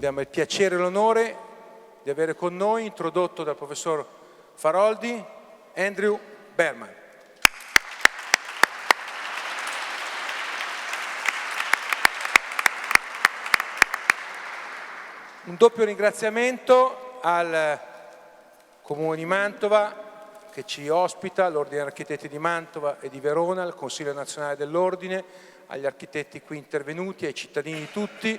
abbiamo il piacere e l'onore di avere con noi, introdotto dal professor Faroldi, Andrew Berman. Un doppio ringraziamento al Comune di Mantova che ci ospita, l'Ordine degli Architetti di Mantova e di Verona, il Consiglio Nazionale dell'Ordine, agli architetti qui intervenuti, ai cittadini tutti,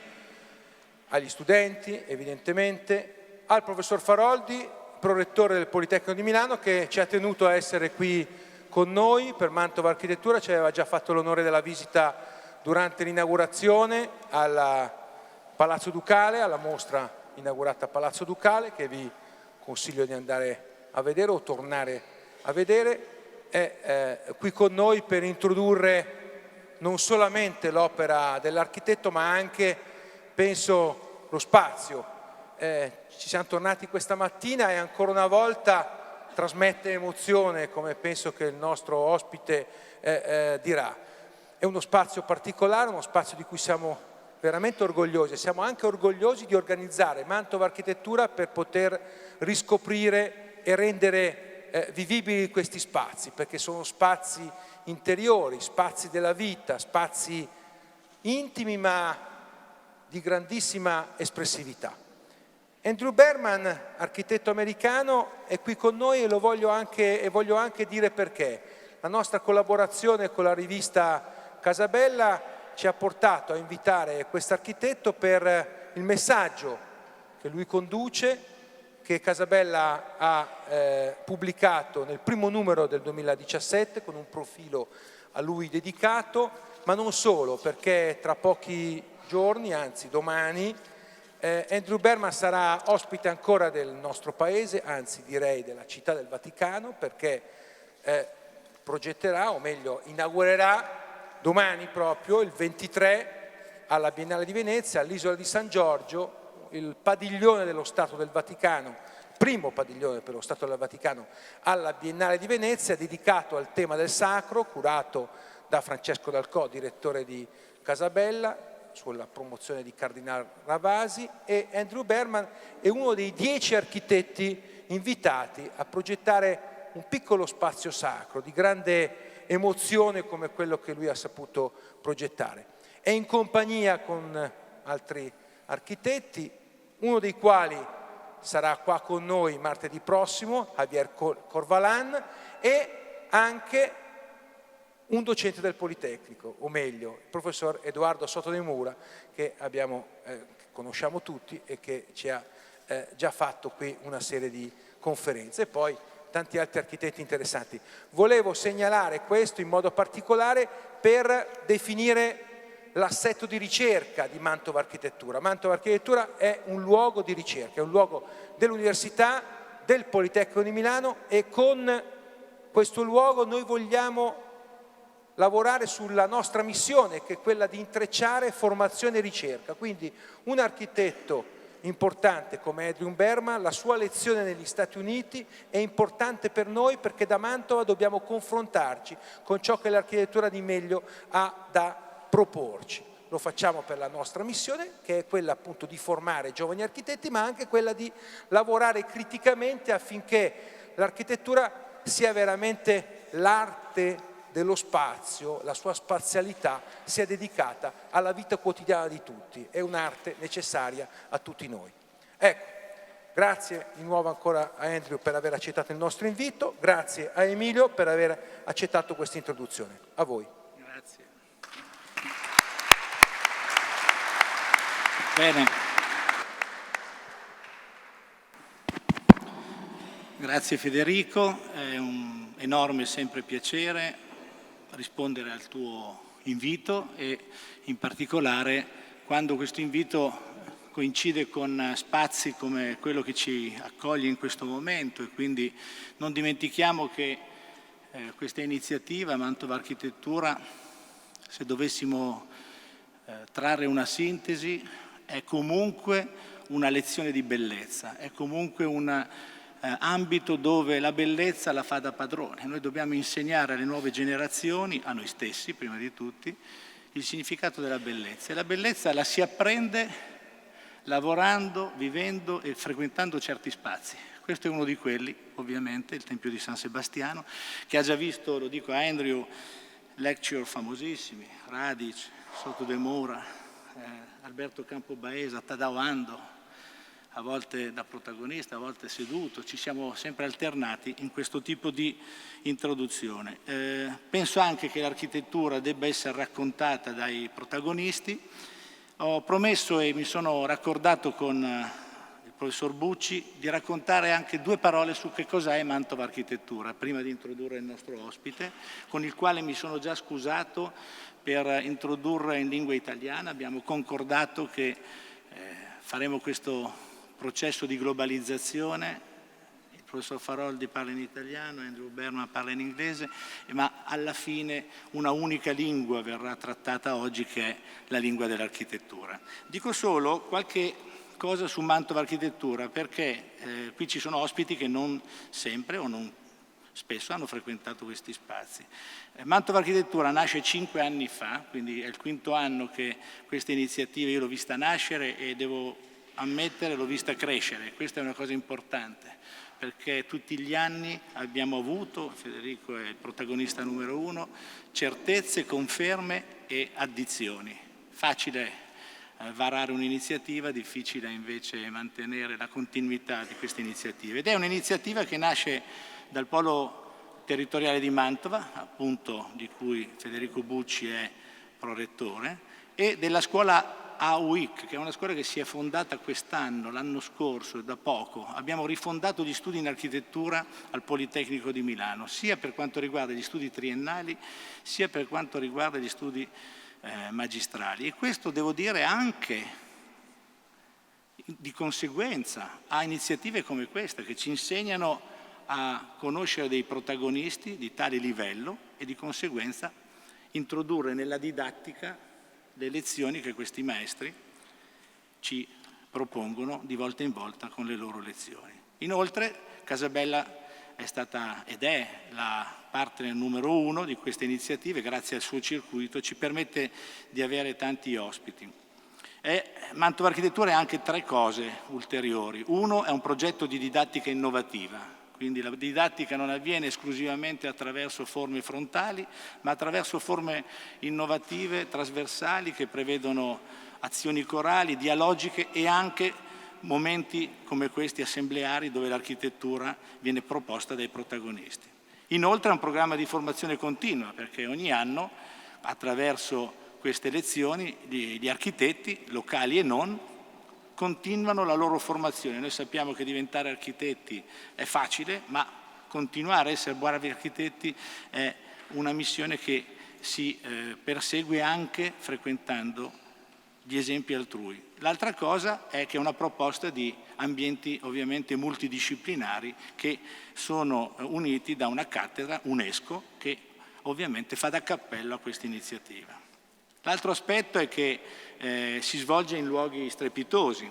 agli studenti evidentemente, al professor Faroldi, prorettore del Politecnico di Milano, che ci ha tenuto a essere qui con noi per Mantova Architettura, ci aveva già fatto l'onore della visita durante l'inaugurazione al Palazzo Ducale, alla mostra inaugurata a Palazzo Ducale, che vi consiglio di andare a vedere o tornare a vedere. È qui con noi per introdurre non solamente l'opera dell'architetto, ma anche, penso, lo spazio. Ci siamo tornati questa mattina e ancora una volta trasmette emozione, come penso che il nostro ospite dirà. È uno spazio particolare, uno spazio di cui siamo veramente orgogliosi. Siamo anche orgogliosi di organizzare Mantova Architettura per poter riscoprire e rendere vivibili questi spazi, perché sono spazi interiori, spazi della vita, spazi intimi ma di grandissima espressività. Andrew Berman, architetto americano, è qui con noi e voglio anche dire perché. La nostra collaborazione con la rivista Casabella ci ha portato a invitare quest'architetto per il messaggio che lui conduce, che Casabella ha pubblicato nel primo numero del 2017 con un profilo a lui dedicato, ma non solo, perché tra pochi giorni, anzi domani, Andrew Berman sarà ospite ancora del nostro paese, anzi direi della Città del Vaticano, perché progetterà, o meglio inaugurerà domani proprio, il 23, alla Biennale di Venezia, all'Isola di San Giorgio, il padiglione dello Stato del Vaticano, il primo padiglione per lo Stato del Vaticano alla Biennale di Venezia, dedicato al tema del sacro, curato da Francesco Dalcò, direttore di Casabella, sulla promozione di Cardinal Ravasi, e Andrew Berman è uno dei 10 architetti invitati a progettare un piccolo spazio sacro di grande emozione come quello che lui ha saputo progettare. È in compagnia con altri architetti, uno dei quali sarà qua con noi martedì prossimo, Javier Corvalan, e anche un docente del Politecnico, o meglio, il professor Edoardo Sotonemura, che conosciamo tutti e che ci ha già fatto qui una serie di conferenze, e poi tanti altri architetti interessanti. Volevo segnalare questo in modo particolare per definire l'assetto di ricerca di Mantova Architettura. Mantova Architettura è un luogo di ricerca, è un luogo dell'Università, del Politecnico di Milano, e con questo luogo noi vogliamo lavorare sulla nostra missione, che è quella di intrecciare formazione e ricerca. Quindi un architetto importante come Andrew Berman, la sua lezione negli Stati Uniti è importante per noi, perché da Mantova dobbiamo confrontarci con ciò che l'architettura di meglio ha da proporci. Lo facciamo per la nostra missione, che è quella appunto di formare giovani architetti, ma anche quella di lavorare criticamente affinché l'architettura sia veramente l'arte dello spazio, la sua spazialità sia dedicata alla vita quotidiana di tutti. È un'arte necessaria a tutti noi. Ecco, grazie di nuovo ancora a Andrew per aver accettato il nostro invito, grazie a Emilio per aver accettato questa introduzione. A voi. Grazie. Bene. Grazie Federico, è un enorme sempre piacere rispondere al tuo invito, e in particolare quando questo invito coincide con spazi come quello che ci accoglie in questo momento, e quindi non dimentichiamo che questa iniziativa Mantova Architettura, se dovessimo trarre una sintesi, è comunque una lezione di bellezza, è comunque un ambito dove la bellezza la fa da padrone. Noi dobbiamo insegnare alle nuove generazioni, a noi stessi prima di tutti, il significato della bellezza. E la bellezza la si apprende lavorando, vivendo e frequentando certi spazi. Questo è uno di quelli, ovviamente, il Tempio di San Sebastiano, che ha già visto, lo dico a Andrew, lecture famosissimi, Radic, Sotodemura, Alberto Campobaesa, Tadao Ando, a volte da protagonista, a volte seduto, ci siamo sempre alternati in questo tipo di introduzione. Penso anche che l'architettura debba essere raccontata dai protagonisti. Ho promesso e mi sono raccordato con il professor Bucci di raccontare anche 2 parole su che cos'è Mantova Architettura, prima di introdurre il nostro ospite, con il quale mi sono già scusato per introdurre in lingua italiana. Abbiamo concordato che faremo questo processo di globalizzazione, il professor Faroldi parla in italiano, Andrew Berman parla in inglese, ma alla fine una unica lingua verrà trattata oggi, che è la lingua dell'architettura. Dico solo qualche cosa su Mantova Architettura, perché qui ci sono ospiti che non sempre o non spesso hanno frequentato questi spazi. Mantova Architettura nasce 5 anni fa, quindi è il 5º anno che questa iniziativa io l'ho vista nascere e devo ammettere l'ho vista crescere. Questa è una cosa importante, perché tutti gli anni abbiamo avuto, Federico è il protagonista numero 1, certezze, conferme e addizioni. Facile varare un'iniziativa, difficile invece mantenere la continuità di queste iniziative. Ed è un'iniziativa che nasce dal polo territoriale di Mantova, appunto di cui Federico Bucci è prorettore, e della scuola AUIC, che è una scuola che si è fondata quest'anno, l'anno scorso, da poco. Abbiamo rifondato gli studi in architettura al Politecnico di Milano, sia per quanto riguarda gli studi triennali, sia per quanto riguarda gli studi magistrali. E questo, devo dire, anche di conseguenza a iniziative come questa, che ci insegnano a conoscere dei protagonisti di tale livello e di conseguenza introdurre nella didattica le lezioni che questi maestri ci propongono di volta in volta con le loro lezioni. Inoltre Casabella è stata ed è la partner numero 1 di queste iniziative, grazie al suo circuito ci permette di avere tanti ospiti. Mantova Architettura è anche 3 cose ulteriori. Uno è un progetto di didattica innovativa, quindi la didattica non avviene esclusivamente attraverso forme frontali, ma attraverso forme innovative, trasversali, che prevedono azioni corali, dialogiche e anche momenti come questi assembleari dove l'architettura viene proposta dai protagonisti. Inoltre è un programma di formazione continua, perché ogni anno attraverso queste lezioni gli architetti, locali e non, continuano la loro formazione. Noi sappiamo che diventare architetti è facile, ma continuare a essere bravi architetti è una missione che si persegue anche frequentando gli esempi altrui. L'altra cosa è che è una proposta di ambienti ovviamente multidisciplinari che sono uniti da una cattedra UNESCO che ovviamente fa da cappello a questa iniziativa. L'altro aspetto è che si svolge in luoghi strepitosi,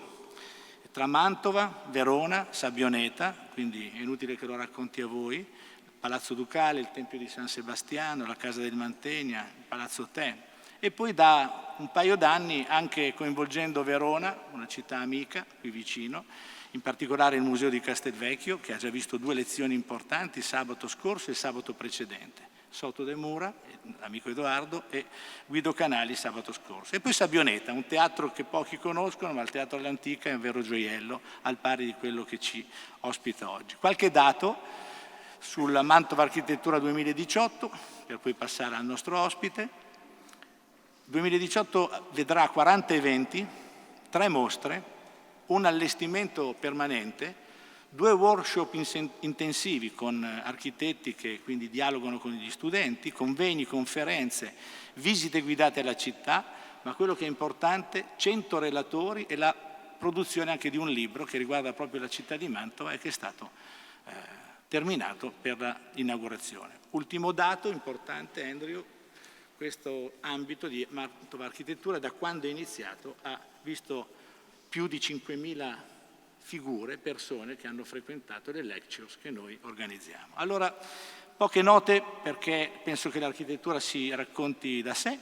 tra Mantova, Verona, Sabbioneta, quindi è inutile che lo racconti a voi, il Palazzo Ducale, il Tempio di San Sebastiano, la Casa del Mantegna, il Palazzo Te, e poi da un paio d'anni anche coinvolgendo Verona, una città amica qui vicino, in particolare il Museo di Castelvecchio, che ha già visto 2 lezioni importanti, sabato scorso e sabato precedente. Sotodemura, l'amico Edoardo, e Guido Canali sabato scorso. E poi Sabbioneta, un teatro che pochi conoscono, ma il Teatro all'Antica è un vero gioiello, al pari di quello che ci ospita oggi. Qualche dato sulla Mantova Architettura 2018, per poi passare al nostro ospite. 2018 vedrà 40 eventi, 3 mostre, un allestimento permanente, 2 workshop intensivi con architetti che quindi dialogano con gli studenti, convegni, conferenze, visite guidate alla città, ma quello che è importante, 100 relatori e la produzione anche di un libro che riguarda proprio la città di Mantova e che è stato terminato per l'inaugurazione. Ultimo dato importante, Andrew, questo ambito di Mantova Architettura da quando è iniziato ha visto più di 5.000 figure, persone che hanno frequentato le lectures che noi organizziamo. Allora, poche note perché penso che l'architettura si racconti da sé.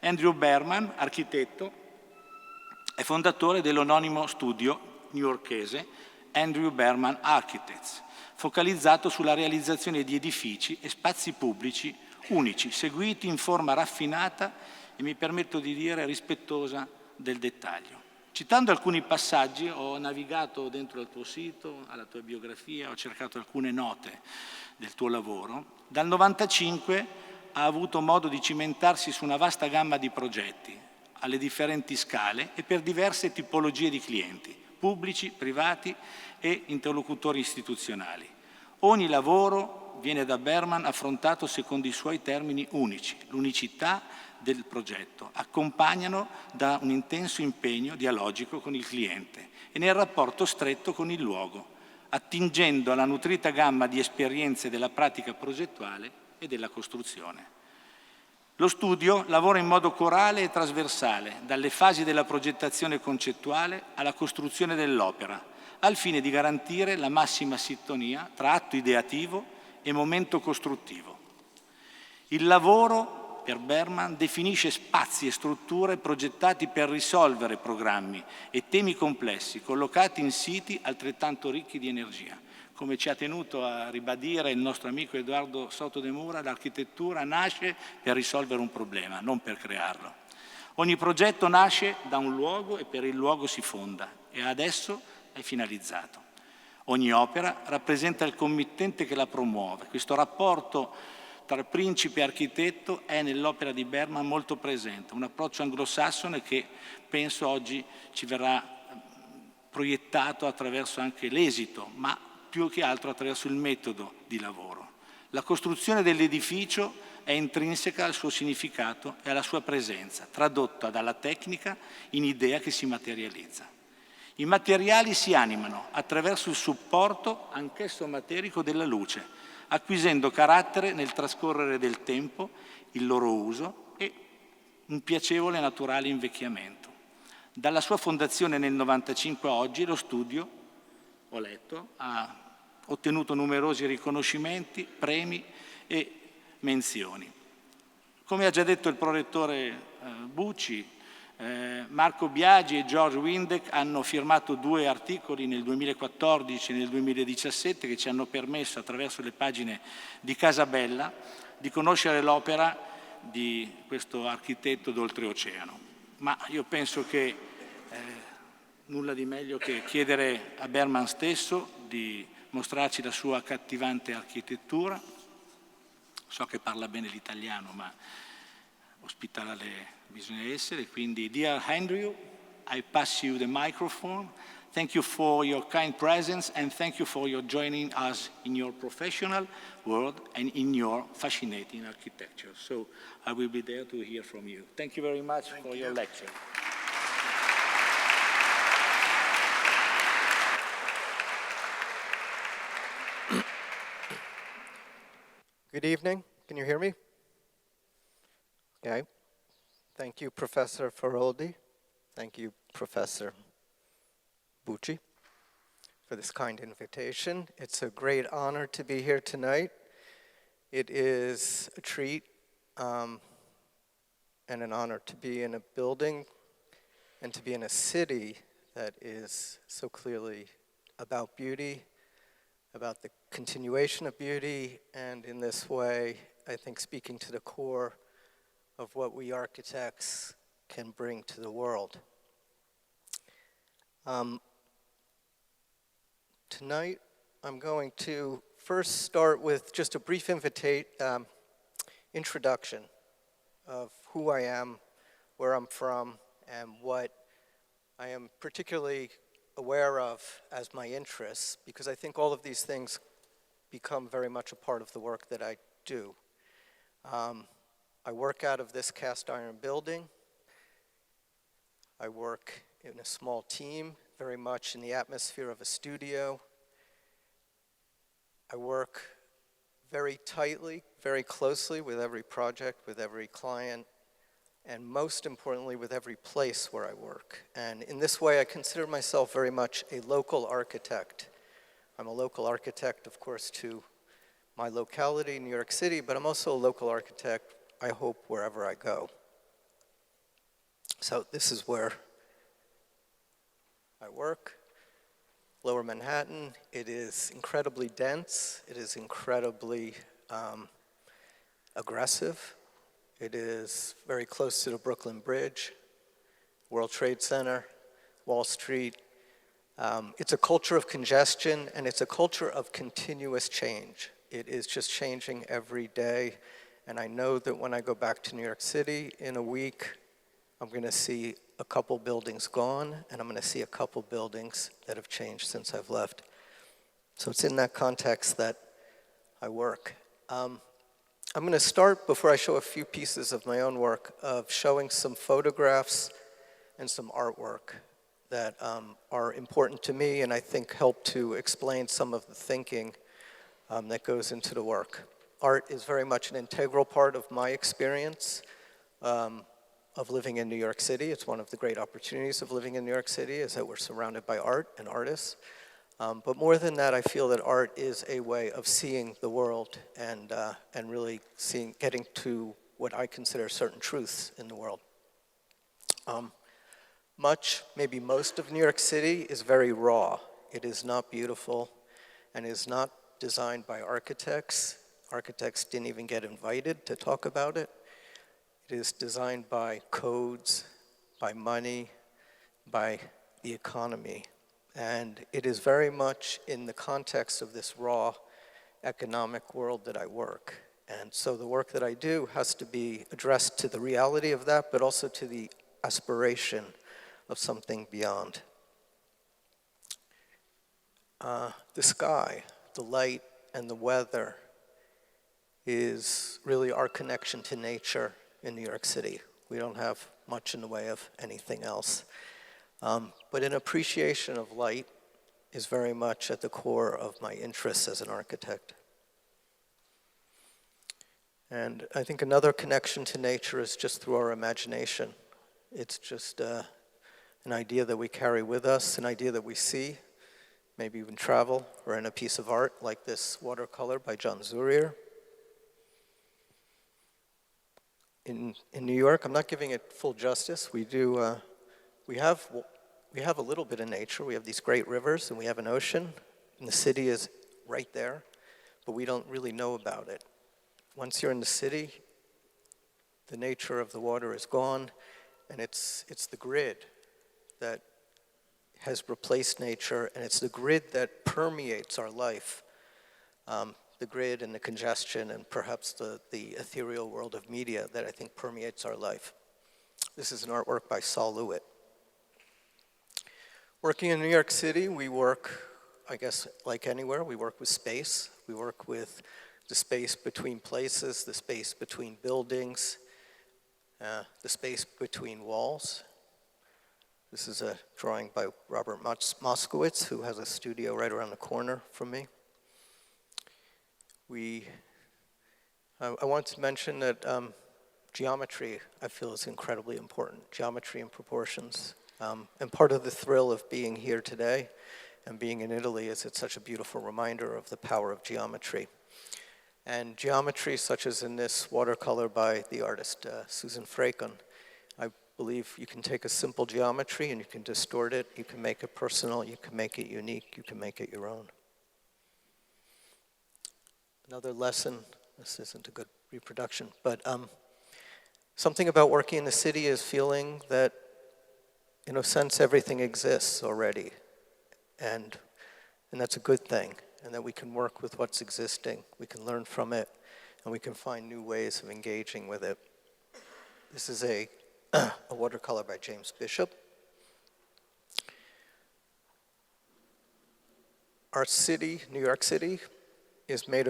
Andrew Berman, architetto, È fondatore dell'anonimo studio newyorkese Andrew Berman Architects, focalizzato sulla realizzazione di edifici e spazi pubblici unici, seguiti in forma raffinata e, mi permetto di dire, rispettosa del dettaglio. Citando alcuni passaggi, ho navigato dentro al tuo sito, alla tua biografia, ho cercato alcune note del tuo lavoro. Dal 1995 ha avuto modo di cimentarsi su una vasta gamma di progetti, alle differenti scale e per diverse tipologie di clienti, pubblici, privati e interlocutori istituzionali. Ogni lavoro viene da Berman affrontato secondo i suoi termini unici, l'unicità del progetto, accompagnano da un intenso impegno dialogico con il cliente e nel rapporto stretto con il luogo, attingendo alla nutrita gamma di esperienze della pratica progettuale e della costruzione. Lo studio lavora in modo corale e trasversale, dalle fasi della progettazione concettuale alla costruzione dell'opera, al fine di garantire la massima sintonia tra atto ideativo e momento costruttivo. Il lavoro, per Berman, definisce spazi e strutture progettati per risolvere programmi e temi complessi, collocati in siti altrettanto ricchi di energia. Come ci ha tenuto a ribadire il nostro amico Edoardo Sotodemura, l'architettura nasce per risolvere un problema, non per crearlo. Ogni progetto nasce da un luogo e per il luogo si fonda e adesso è finalizzato. Ogni opera rappresenta il committente che la promuove. Questo rapporto tra principe e architetto è nell'opera di Berman molto presente, un approccio anglosassone che penso oggi ci verrà proiettato attraverso anche l'esito, ma più che altro attraverso il metodo di lavoro. La costruzione dell'edificio è intrinseca al suo significato e alla sua presenza, tradotta dalla tecnica in idea che si materializza. I materiali si animano attraverso il supporto, anch'esso materico, della luce, acquisendo carattere nel trascorrere del tempo, il loro uso e un piacevole e naturale invecchiamento. Dalla sua fondazione nel 1995 a oggi lo studio, ho letto, ha ottenuto numerosi riconoscimenti, premi e menzioni. Come ha già detto il prorettore Bucci, Marco Biagi e George Windeck hanno firmato 2 articoli nel 2014 e nel 2017 che ci hanno permesso, attraverso le pagine di Casabella, di conoscere l'opera di questo architetto d'oltreoceano. Ma io penso che nulla di meglio che chiedere a Berman stesso di mostrarci la sua accattivante architettura. So che parla bene l'italiano, ma ospitale bisogna essere, quindi dear Andrew, I pass you the microphone. Thank you for your kind presence and thank you for your joining us in your professional world and in your fascinating architecture. So I will be there to hear from you. Thank you very much for your lecture. Good evening. Can you hear me? Okay. Thank you, Professor Faroldi. Thank you, Professor Bucci, for this kind invitation. It's a great honor to be here tonight. It is a treat and an honor to be in a building and to be in a city that is so clearly about beauty, about the continuation of beauty, and in this way, I think speaking to the core of what we architects can bring to the world. Tonight, I'm going to first start with just a brief introduction of who I am, where I'm from, and what I am particularly aware of as my interests, because I think all of these things become very much a part of the work that I do. I work out of this cast iron building. I work in a small team, very much in the atmosphere of a studio. I work very tightly, very closely with every project, with every client, and most importantly, with every place where I work. And in this way, I consider myself very much a local architect. I'm a local architect, of course, to my locality, New York City, but I'm also a local architect, I hope, wherever I go. So this is where I work. Lower Manhattan, it is incredibly dense. It is incredibly aggressive. It is very close to the Brooklyn Bridge, World Trade Center, Wall Street. It's a culture of congestion, and it's a culture of continuous change. It is just changing every day. And I know that when I go back to New York City in a week, I'm going to see a couple buildings gone, and I'm going to see a couple buildings that have changed since I've left. So it's in that context that I work. I'm going to start, before I show a few pieces of my own work, of showing some photographs and some artwork that are important to me and I think help to explain some of the thinking that goes into the work. Art is very much an integral part of my experience of living in New York City. It's one of the great opportunities of living in New York City is that we're surrounded by art and artists. But more than that, I feel that art is a way of seeing the world and really getting to what I consider certain truths in the world. Maybe most of New York City is very raw. It is not beautiful and is not designed by architects. Architects didn't even get invited to talk about it. It is designed by codes, by money, by the economy. And it is very much in the context of this raw economic world that I work. And so the work that I do has to be addressed to the reality of that, but also to the aspiration of something beyond. The sky, the light, and the weather is really our connection to nature in New York City. We don't have much in the way of anything else. But an appreciation of light is very much at the core of my interests as an architect. And I think another connection to nature is just through our imagination. It's just an idea that we carry with us, an idea that we see, maybe even travel, or in a piece of art like this watercolor by John Zurier. In New York, I'm not giving it full justice. We have a little bit of nature. We have these great rivers and we have an ocean, and the city is right there, but we don't really know about it. Once you're in the city, the nature of the water is gone, and it's the grid that has replaced nature, and it's the grid that permeates our life. The grid and the congestion and perhaps the ethereal world of media that I think permeates our life. This is an artwork by Saul Lewitt. Working in New York City, we work, I guess, like anywhere, we work with space. We work with the space between places, the space between buildings, the space between walls. This is a drawing by Robert Moskowitz, who has a studio right around the corner from me. I want to mention that geometry, I feel, is incredibly important. Geometry and proportions. And part of the thrill of being here today and being in Italy is it's such a beautiful reminder of the power of geometry. And geometry, such as in this watercolor by the artist Susan Fracon, I believe you can take a simple geometry and you can distort it, you can make it personal, you can make it unique, you can make it your own. Another lesson, this isn't a good reproduction, but something about working in the city is feeling that, in a sense, everything exists already, and that's a good thing, and that we can work with what's existing, we can learn from it, and we can find new ways of engaging with it. This is a watercolor by James Bishop. Our city, New York City, is made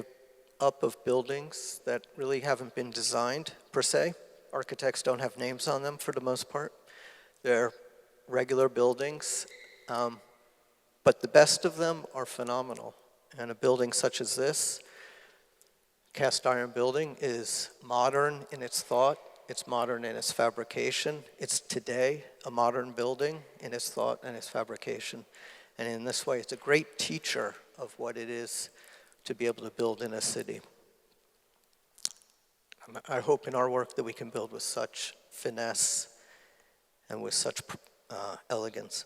up of buildings that really haven't been designed, per se. Architects don't have names on them for the most part. They're regular buildings, but the best of them are phenomenal. And a building such as this, cast iron building, is modern in its thought, it's modern in its fabrication. It's today a modern building in its thought and its fabrication. And in this way, it's a great teacher of what it is to be able to build in a city. I hope in our work that we can build with such finesse and with such elegance.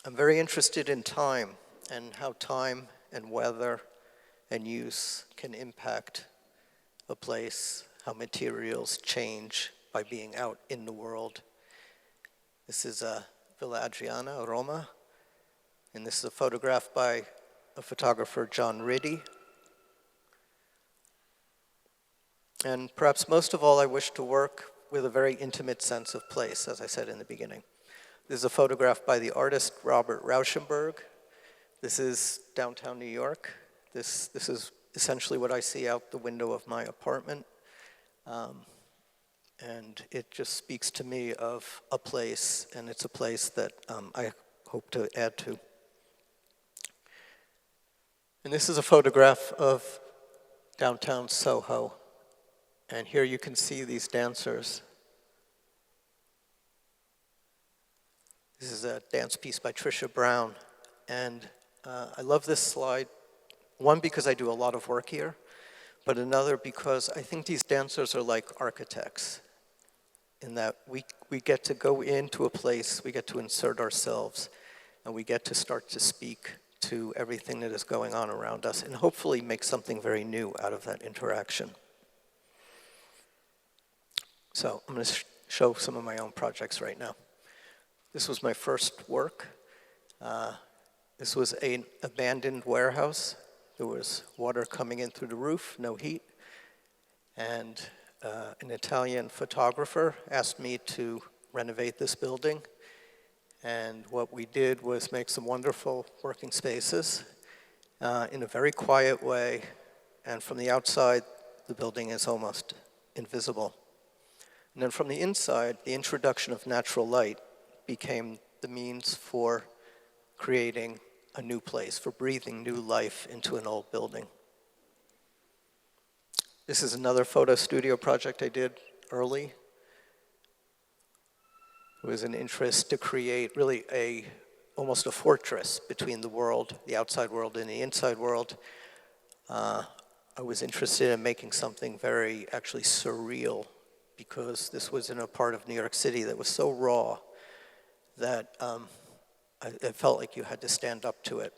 I'm very interested in time and how time and weather and use can impact a place, how materials change by being out in the world. This is Villa Adriana, Roma, and this is a photograph by a photographer, John Riddy. And perhaps most of all, I wish to work with a very intimate sense of place, as I said in the beginning. This is a photograph by the artist Robert Rauschenberg. This is downtown New York. This is essentially what I see out the window of my apartment. And it just speaks to me of a place, and it's a place that I hope to add to. And this is a photograph of downtown Soho. And here you can see these dancers. This is a dance piece by Trisha Brown. And I love this slide, one, because I do a lot of work here, but another because I think these dancers are like architects in that we get to go into a place, we get to insert ourselves, and we get to start to speak to everything that is going on around us and hopefully make something very new out of that interaction. So I'm going to show some of my own projects right now. This was my first work. This was an abandoned warehouse. There was water coming in through the roof, no heat. And an Italian photographer asked me to renovate this building. And what we did was make some wonderful working spaces in a very quiet way. And from the outside, the building is almost invisible. And then from the inside, the introduction of natural light became the means for creating a new place, for breathing new life into an old building. This is another photo studio project I did early. It was an interest to create really almost a fortress between the world, the outside world and the inside world. I was interested in making something very actually surreal, because this was in a part of New York City that was so raw that it felt like you had to stand up to it.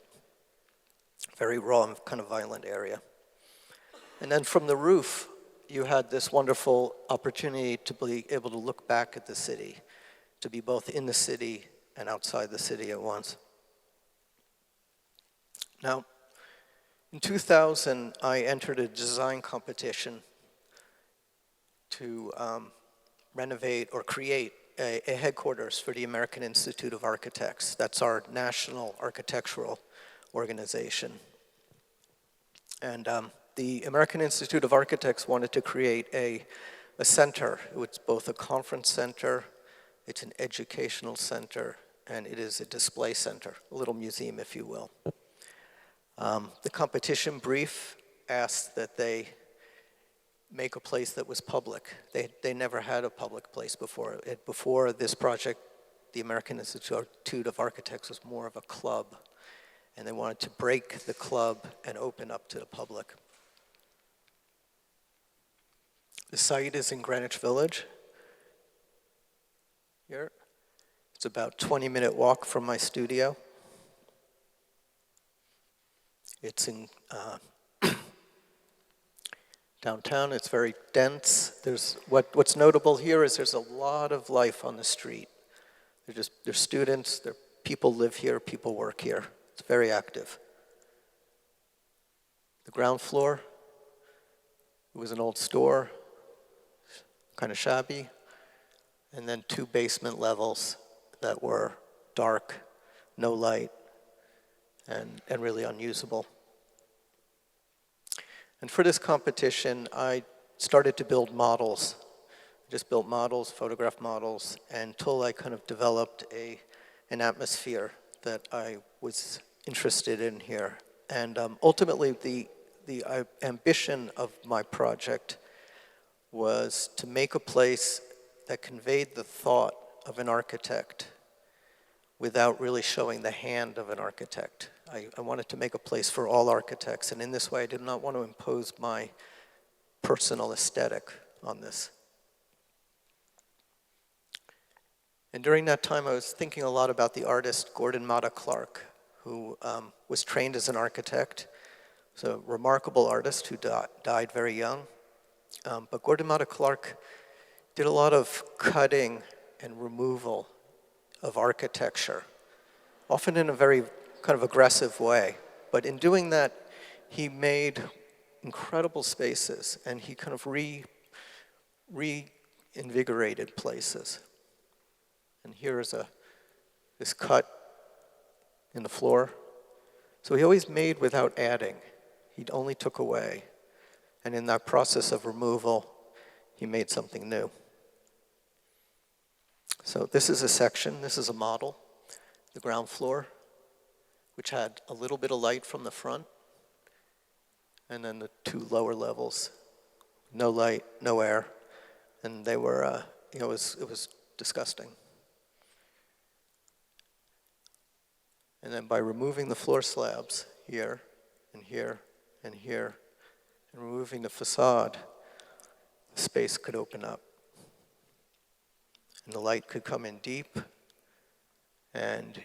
Very raw and kind of violent area. And then from the roof, you had this wonderful opportunity to be able to look back at the city, to be both in the city and outside the city at once. Now, in 2000, I entered a design competition to renovate or create a headquarters for the American Institute of Architects. That's our national architectural organization. And the American Institute of Architects wanted to create a center. It's both a conference center, it's an educational center, and it is a display center, a little museum, if you will. The competition brief asked that they make a place that was public. They never had a public place before. Before this project, the American Institute of Architects was more of a club, and they wanted to break the club and open up to the public. The site is in Greenwich Village. Here. It's about a 20-minute walk from my studio. It's in downtown. It's very dense. What's notable here is there's a lot of life on the street. There's students, people live here, people work here. It's very active. The ground floor, it was an old store, kind of shabby, and then 2 basement levels that were dark, no light, and really unusable. And for this competition, I started to build models. I just built models, photograph models, until I kind of developed an atmosphere that I was interested in here. And ultimately, the ambition of my project was to make a place that conveyed the thought of an architect without really showing the hand of an architect. I wanted to make a place for all architects, and in this way I did not want to impose my personal aesthetic on this. And during that time, I was thinking a lot about the artist Gordon Matta Clark, who was trained as an architect. He's a remarkable artist who died very young. But Gordon Matta Clark did a lot of cutting and removal of architecture, often in a very kind of aggressive way. But in doing that, he made incredible spaces, and he kind of reinvigorated places. And here is this cut in the floor. So he always made without adding. He only took away. And in that process of removal, he made something new. So this is a section, this is a model, the ground floor, which had a little bit of light from the front, and then the two lower levels, no light, no air, and they were, it was disgusting. And then by removing the floor slabs here, and here, and here, and removing the facade, the space could open up. And the light could come in deep. And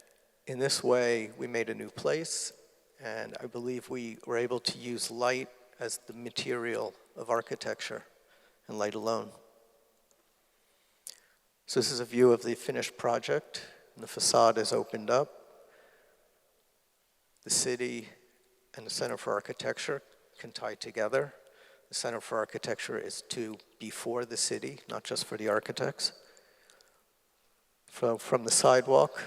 in this way, we made a new place. And I believe we were able to use light as the material of architecture, and light alone. So this is a view of the finished project. And the facade is opened up. The city and the Center for Architecture can tie together. The Center for Architecture is to be for the city, not just for the architects. From the sidewalk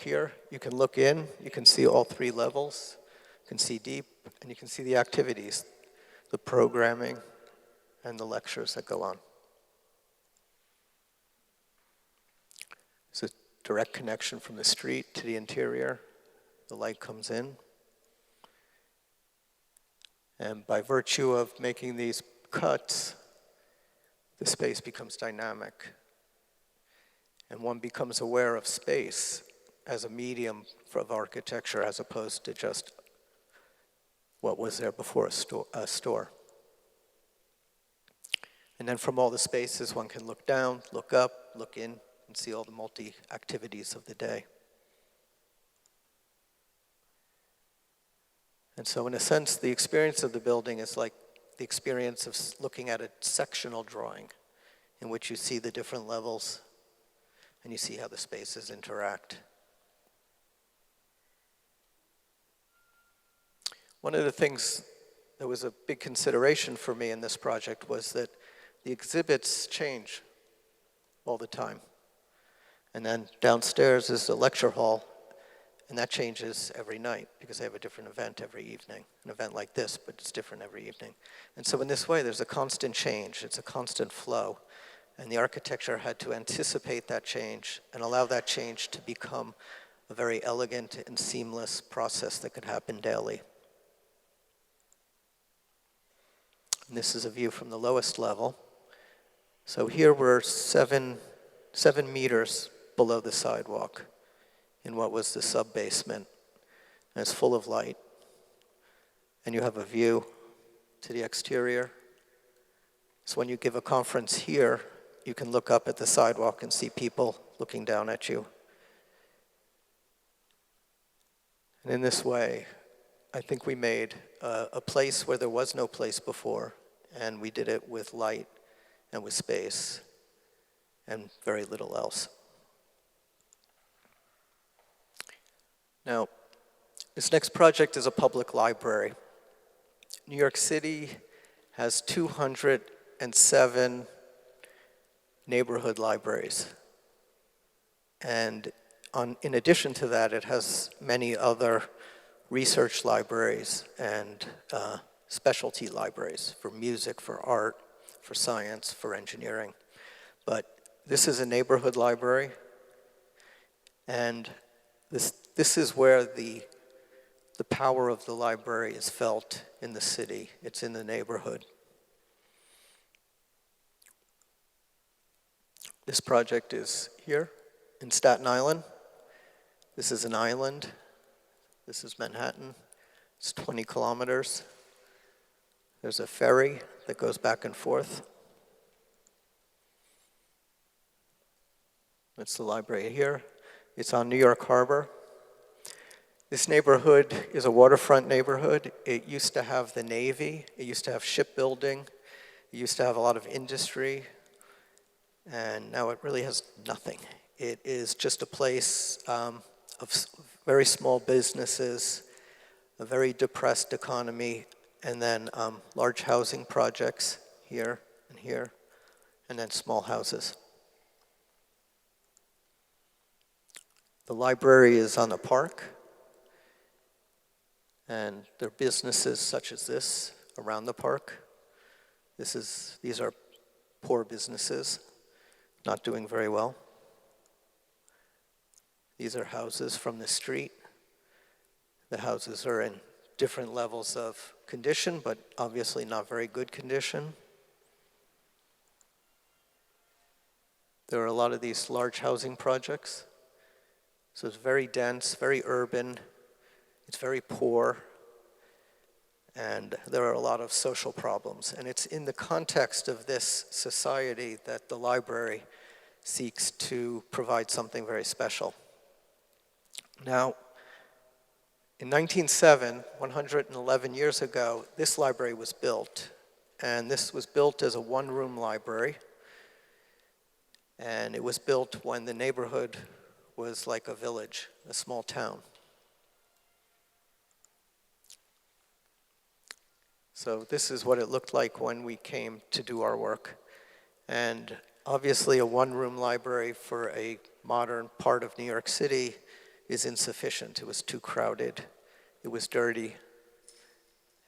here, you can look in, you can see all three levels, you can see deep, and you can see the activities, the programming, and the lectures that go on. It's a direct connection from the street to the interior. The light comes in. And by virtue of making these cuts, the space becomes dynamic. And one becomes aware of space as a medium of architecture as opposed to just what was there before a store. And then from all the spaces, one can look down, look up, look in, and see all the multi-activities of the day. And so in a sense, the experience of the building is like the experience of looking at a sectional drawing in which you see the different levels and you see how the spaces interact. One of the things that was a big consideration for me in this project was that the exhibits change all the time. And then downstairs is the lecture hall, and that changes every night because they have a different event every evening. An event like this, but it's different every evening. And so in this way, there's a constant change. It's a constant flow. And the architecture had to anticipate that change and allow that change to become a very elegant and seamless process that could happen daily. And this is a view from the lowest level. So here we're seven meters below the sidewalk in what was the sub-basement. And it's full of light. And you have a view to the exterior. So when you give a conference here, you can look up at the sidewalk and see people looking down at you. And in this way, I think we made a place where there was no place before, and we did it with light and with space and very little else. Now, this next project is a public library. New York City has 207 neighborhood libraries. And in addition to that, it has many other research libraries and specialty libraries for music, for art, for science, for engineering. But this is a neighborhood library, and this is where the power of the library is felt in the city. It's in the neighborhood. This project is here in Staten Island. This is an island. This is Manhattan. It's 20 kilometers. There's a ferry that goes back and forth. That's the library here. It's on New York Harbor. This neighborhood is a waterfront neighborhood. It used to have the Navy. It used to have shipbuilding. It used to have a lot of industry. And now it really has nothing. It is just a place of very small businesses, a very depressed economy, and then large housing projects here, and then small houses. The library is on a park, and there are businesses such as this around the park. These are poor businesses, not doing very well. These are houses from the street. The houses are in different levels of condition, but obviously not very good condition. There are a lot of these large housing projects. So it's very dense, very urban, it's very poor, and there are a lot of social problems. And it's in the context of this society that the library seeks to provide something very special. Now, in 1907, 111 years ago, this library was built. And this was built as a one-room library. And it was built when the neighborhood was like a village, a small town. So this is what it looked like when we came to do our work. And obviously a one-room library for a modern part of New York City is insufficient. It was too crowded, it was dirty,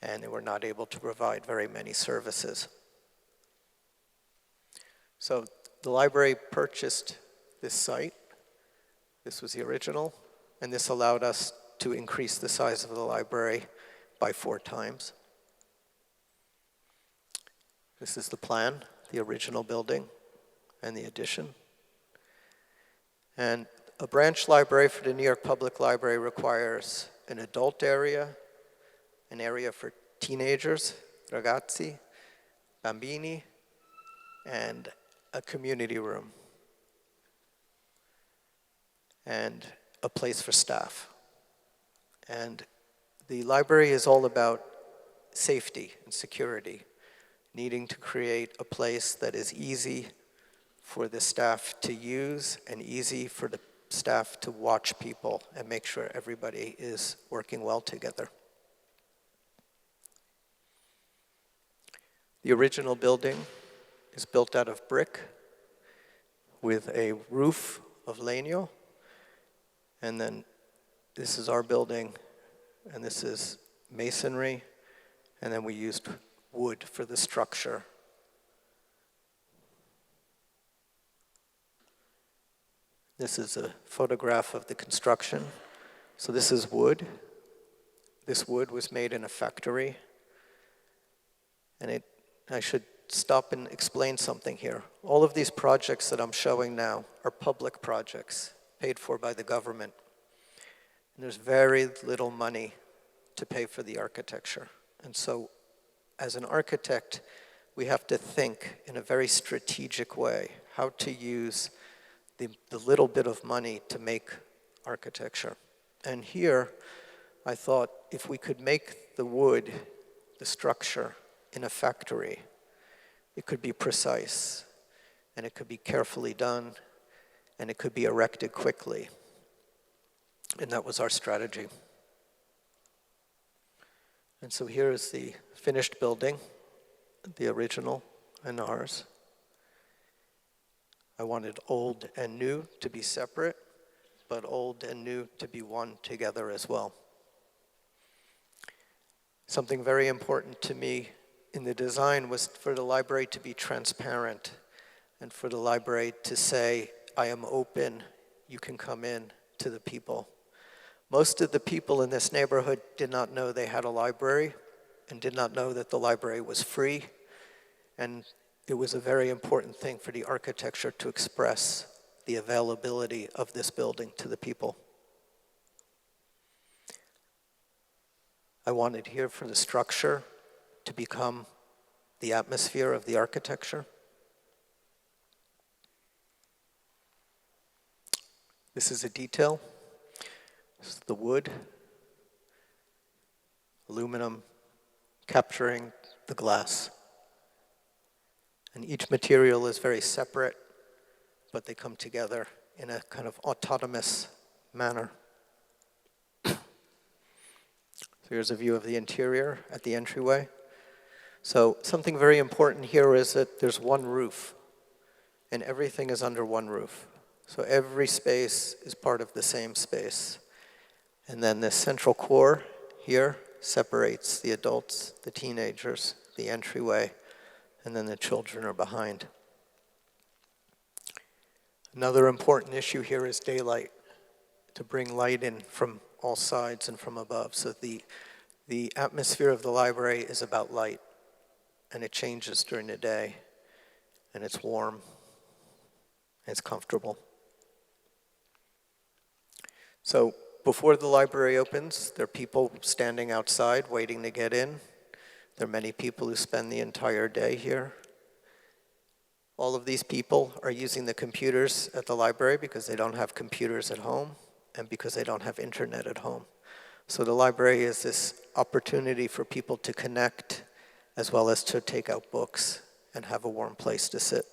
and they were not able to provide very many services. So the library purchased this site. This was the original, and this allowed us to increase the size of the library by 4 times. This is the plan, the original building, and the addition. And a branch library for the New York Public Library requires an adult area, an area for teenagers, ragazzi, bambini, and a community room, and a place for staff. And the library is all about safety and security, needing to create a place that is easy for the staff to use and easy for the staff to watch people and make sure everybody is working well together. The original building is built out of brick with a roof of leño, and then this is our building, and this is masonry, and then we used wood for the structure. This is a photograph of the construction. So this is wood. This wood was made in a factory. And I should stop and explain something here. All of these projects that I'm showing now are public projects paid for by the government. And there's very little money to pay for the architecture. And so as an architect, we have to think in a very strategic way how to use the little bit of money to make architecture. And here, I thought if we could make the wood, the structure, in a factory, it could be precise, and it could be carefully done, and it could be erected quickly. And that was our strategy. And so here is the finished building, the original and ours. I wanted old and new to be separate, but old and new to be one together as well. Something very important to me in the design was for the library to be transparent and for the library to say, I am open, you can come in to the people. Most of the people in this neighborhood did not know they had a library and did not know that the library was free, and it was a very important thing for the architecture to express the availability of this building to the people. I wanted here for the structure to become the atmosphere of the architecture. This is a detail. This is the wood, aluminum, capturing the glass. And each material is very separate, but they come together in a kind of autonomous manner. So here's a view of the interior at the entryway. So something very important here is that there's one roof, and everything is under one roof. So every space is part of the same space. And then this central core here separates the adults, the teenagers, the entryway, and then the children are behind. Another important issue here is daylight, to bring light in from all sides and from above. So the atmosphere of the library is about light, and it changes during the day, and it's warm, and it's comfortable. So before the library opens, there are people standing outside waiting to get in. There are many people who spend the entire day here. All of these people are using the computers at the library because they don't have computers at home and because they don't have internet at home. So the library is this opportunity for people to connect as well as to take out books and have a warm place to sit.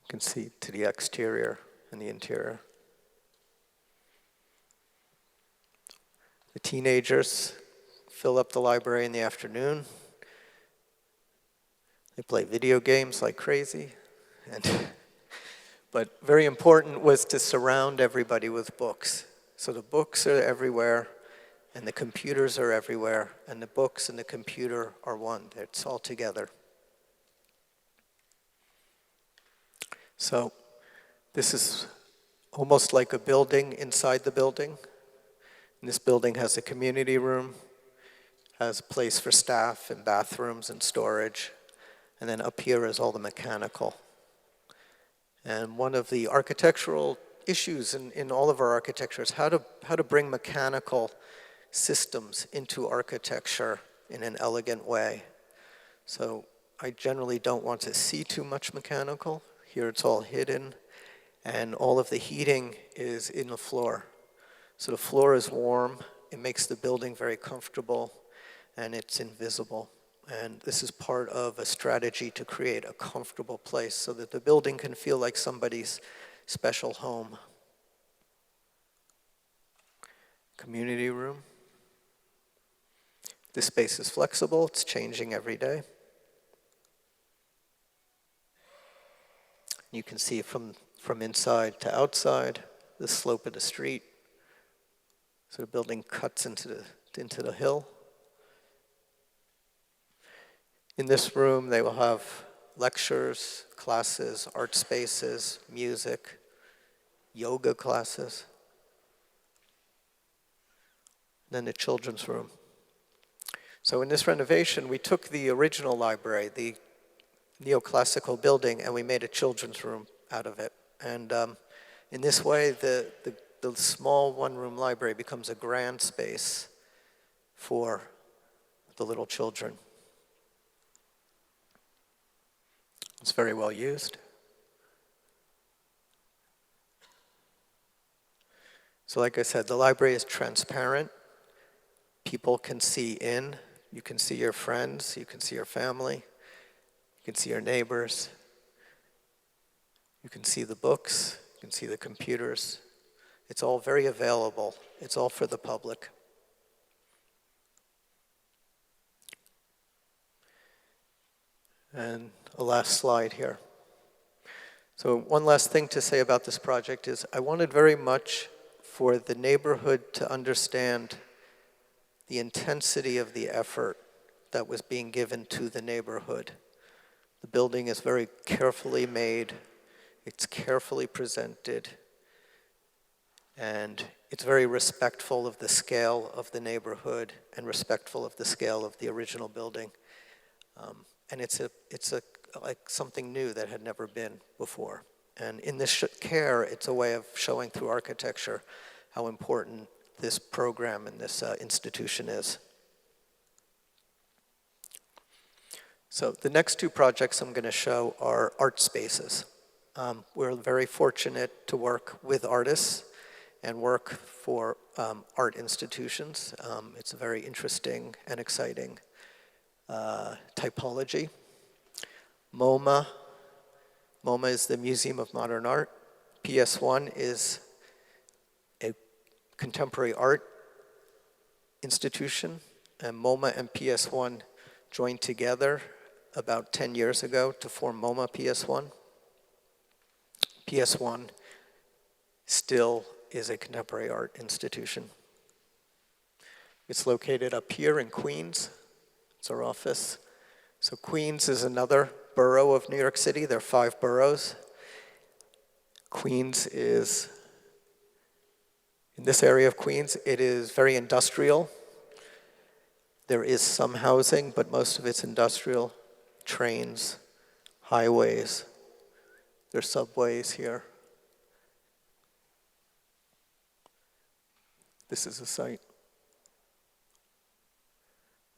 You can see to the exterior and the interior. The teenagers fill up the library in the afternoon. They play video games like crazy. But very important was to surround everybody with books. So the books are everywhere, and the computers are everywhere, and the books and the computer are one. It's all together. So this is almost like a building inside the building. And this building has a community room, has a place for staff and bathrooms and storage. And then up here is all the mechanical. And one of the architectural issues in all of our architecture is how to bring mechanical systems into architecture in an elegant way. So I generally don't want to see too much mechanical. Here it's all hidden, and all of the heating is in the floor. So the floor is warm, it makes the building very comfortable, and it's invisible. And this is part of a strategy to create a comfortable place so that the building can feel like somebody's special home. Community room. This space is flexible, it's changing every day. You can see from inside to outside, the slope of the street. So the building cuts into the hill. In this room, they will have lectures, classes, art spaces, music, yoga classes. Then the children's room. So in this renovation, we took the original library, the neoclassical building, and we made a children's room out of it. And in this way, the small one-room library becomes a grand space for the little children. It's very well used. So like I said, the library is transparent. People can see in. You can see your friends. You can see your family. You can see your neighbors. You can see the books. You can see the computers. It's all very available. It's all for the public. And a last slide here. So one last thing to say about this project is I wanted very much for the neighborhood to understand the intensity of the effort that was being given to the neighborhood. The building is very carefully made, it's carefully presented, and it's very respectful of the scale of the neighborhood and respectful of the scale of the original building. And it's like something new that had never been before. And in this care, it's a way of showing through architecture how important this program and this institution is. So the next two projects I'm going to show are art spaces. We're very fortunate to work with artists and work for art institutions. It's a very interesting and exciting typology. MoMA is the Museum of Modern Art. PS1 is a contemporary art institution, and MoMA and PS1 joined together about 10 years ago to form MoMA PS1. PS1 still is a contemporary art institution. It's located up here in Queens. It's our office. So Queens is another borough of New York City. There are 5 boroughs. Queens is, in this area of Queens, it is very industrial. There is some housing, but most of it's industrial. Trains, highways, there's subways here. This is a site.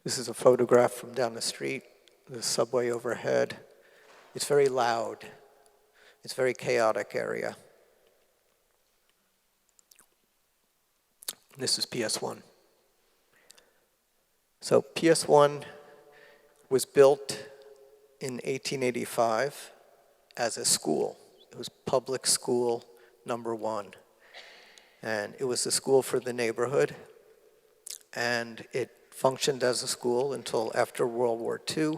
This is a photograph from down the street, the subway overhead. It's very loud. It's a very chaotic area. This is PS1. So PS1 was built in 1885 as a school. It was public school number 1. And it was the school for the neighborhood. And it functioned as a school until after World War II,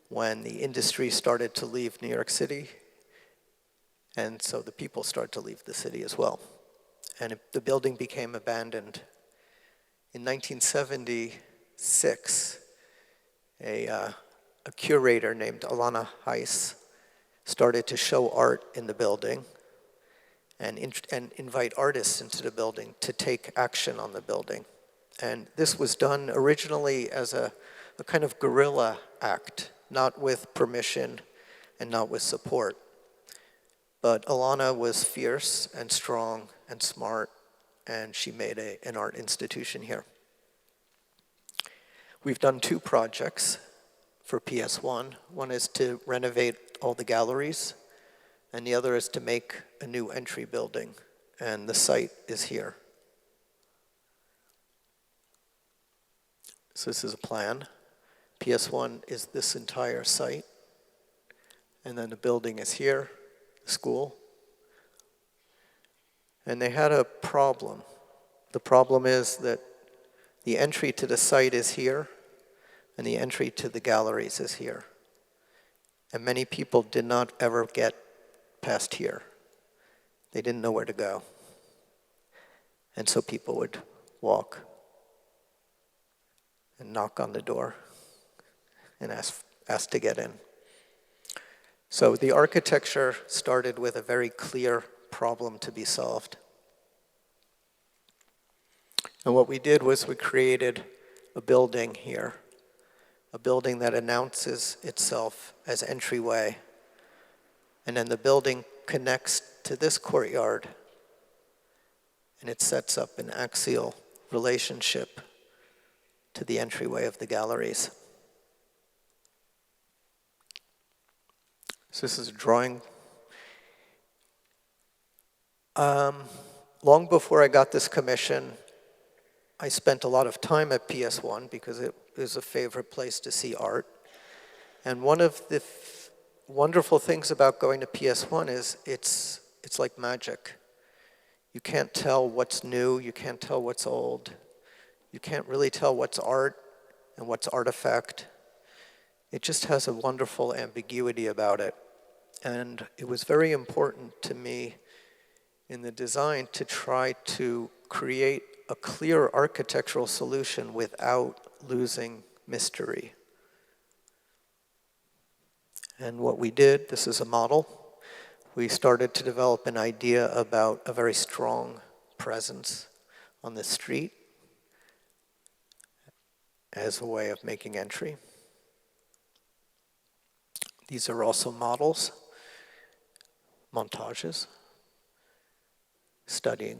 when the industry started to leave New York City. And so the people started to leave the city as well. And the building became abandoned. In 1976, a curator named Alana Heiss started to show art in the building and invite artists into the building to take action on the building. And this was done originally as a kind of guerrilla act, not with permission and not with support. But Alana was fierce and strong and smart, and she made an art institution here. We've done 2 projects for PS1. One is to renovate all the galleries, and the other is to make a new entry building, and the site is here. So this is a plan. PS1 is this entire site, and then the building is here, the school. And they had a problem. The problem is that the entry to the site is here, and the entry to the galleries is here. And many people did not ever get past here. They didn't know where to go. And so people would walk and knock on the door and ask to get in. So the architecture started with a very clear problem to be solved. And what we did was we created a building here, a building that announces itself as entryway. And then the building connects to this courtyard, and it sets up an axial relationship to the entryway of the galleries. So this is a drawing. Long before I got this commission, I spent a lot of time at PS1 because it is a favorite place to see art. And one of the wonderful things about going to PS1 is it's like magic. You can't tell what's new, you can't tell what's old. You can't really tell what's art and what's artifact. It just has a wonderful ambiguity about it. And it was very important to me in the design to try to create a clear architectural solution without losing mystery. And what we did, this is a model, we started to develop an idea about a very strong presence on the street as a way of making entry. These are also models, montages, studying.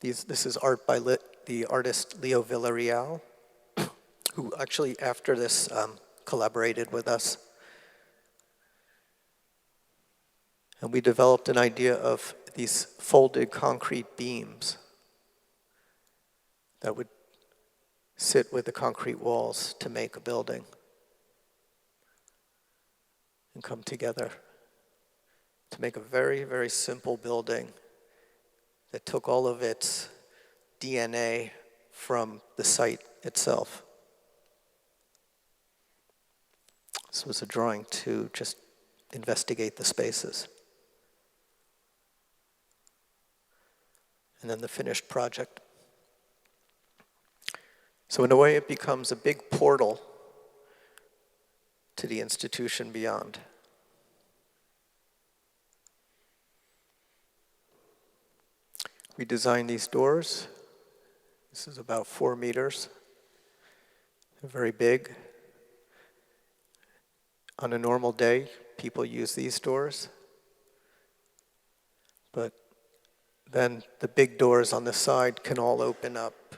This is art by the artist Leo Villarreal, who actually, after this collaborated with us. And we developed an idea of these folded concrete beams that would sit with the concrete walls to make a building and come together to make a very, very simple building that took all of its DNA from the site itself. This was a drawing to just investigate the spaces. And then the finished project. So in a way, it becomes a big portal to the institution beyond. We designed these doors. This is about 4 meters. They're very big. On a normal day, people use these doors. But then the big doors on the side can all open up,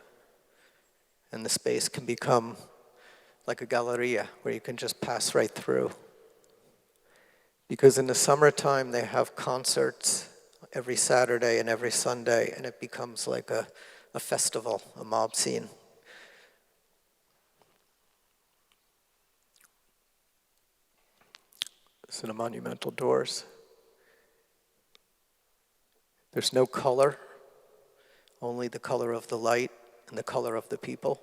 and the space can become like a galleria where you can just pass right through. Because in the summertime, they have concerts every Saturday and every Sunday, and it becomes like a festival, a mob scene. This is the monumental doors. There's no color, only the color of the light and the color of the people.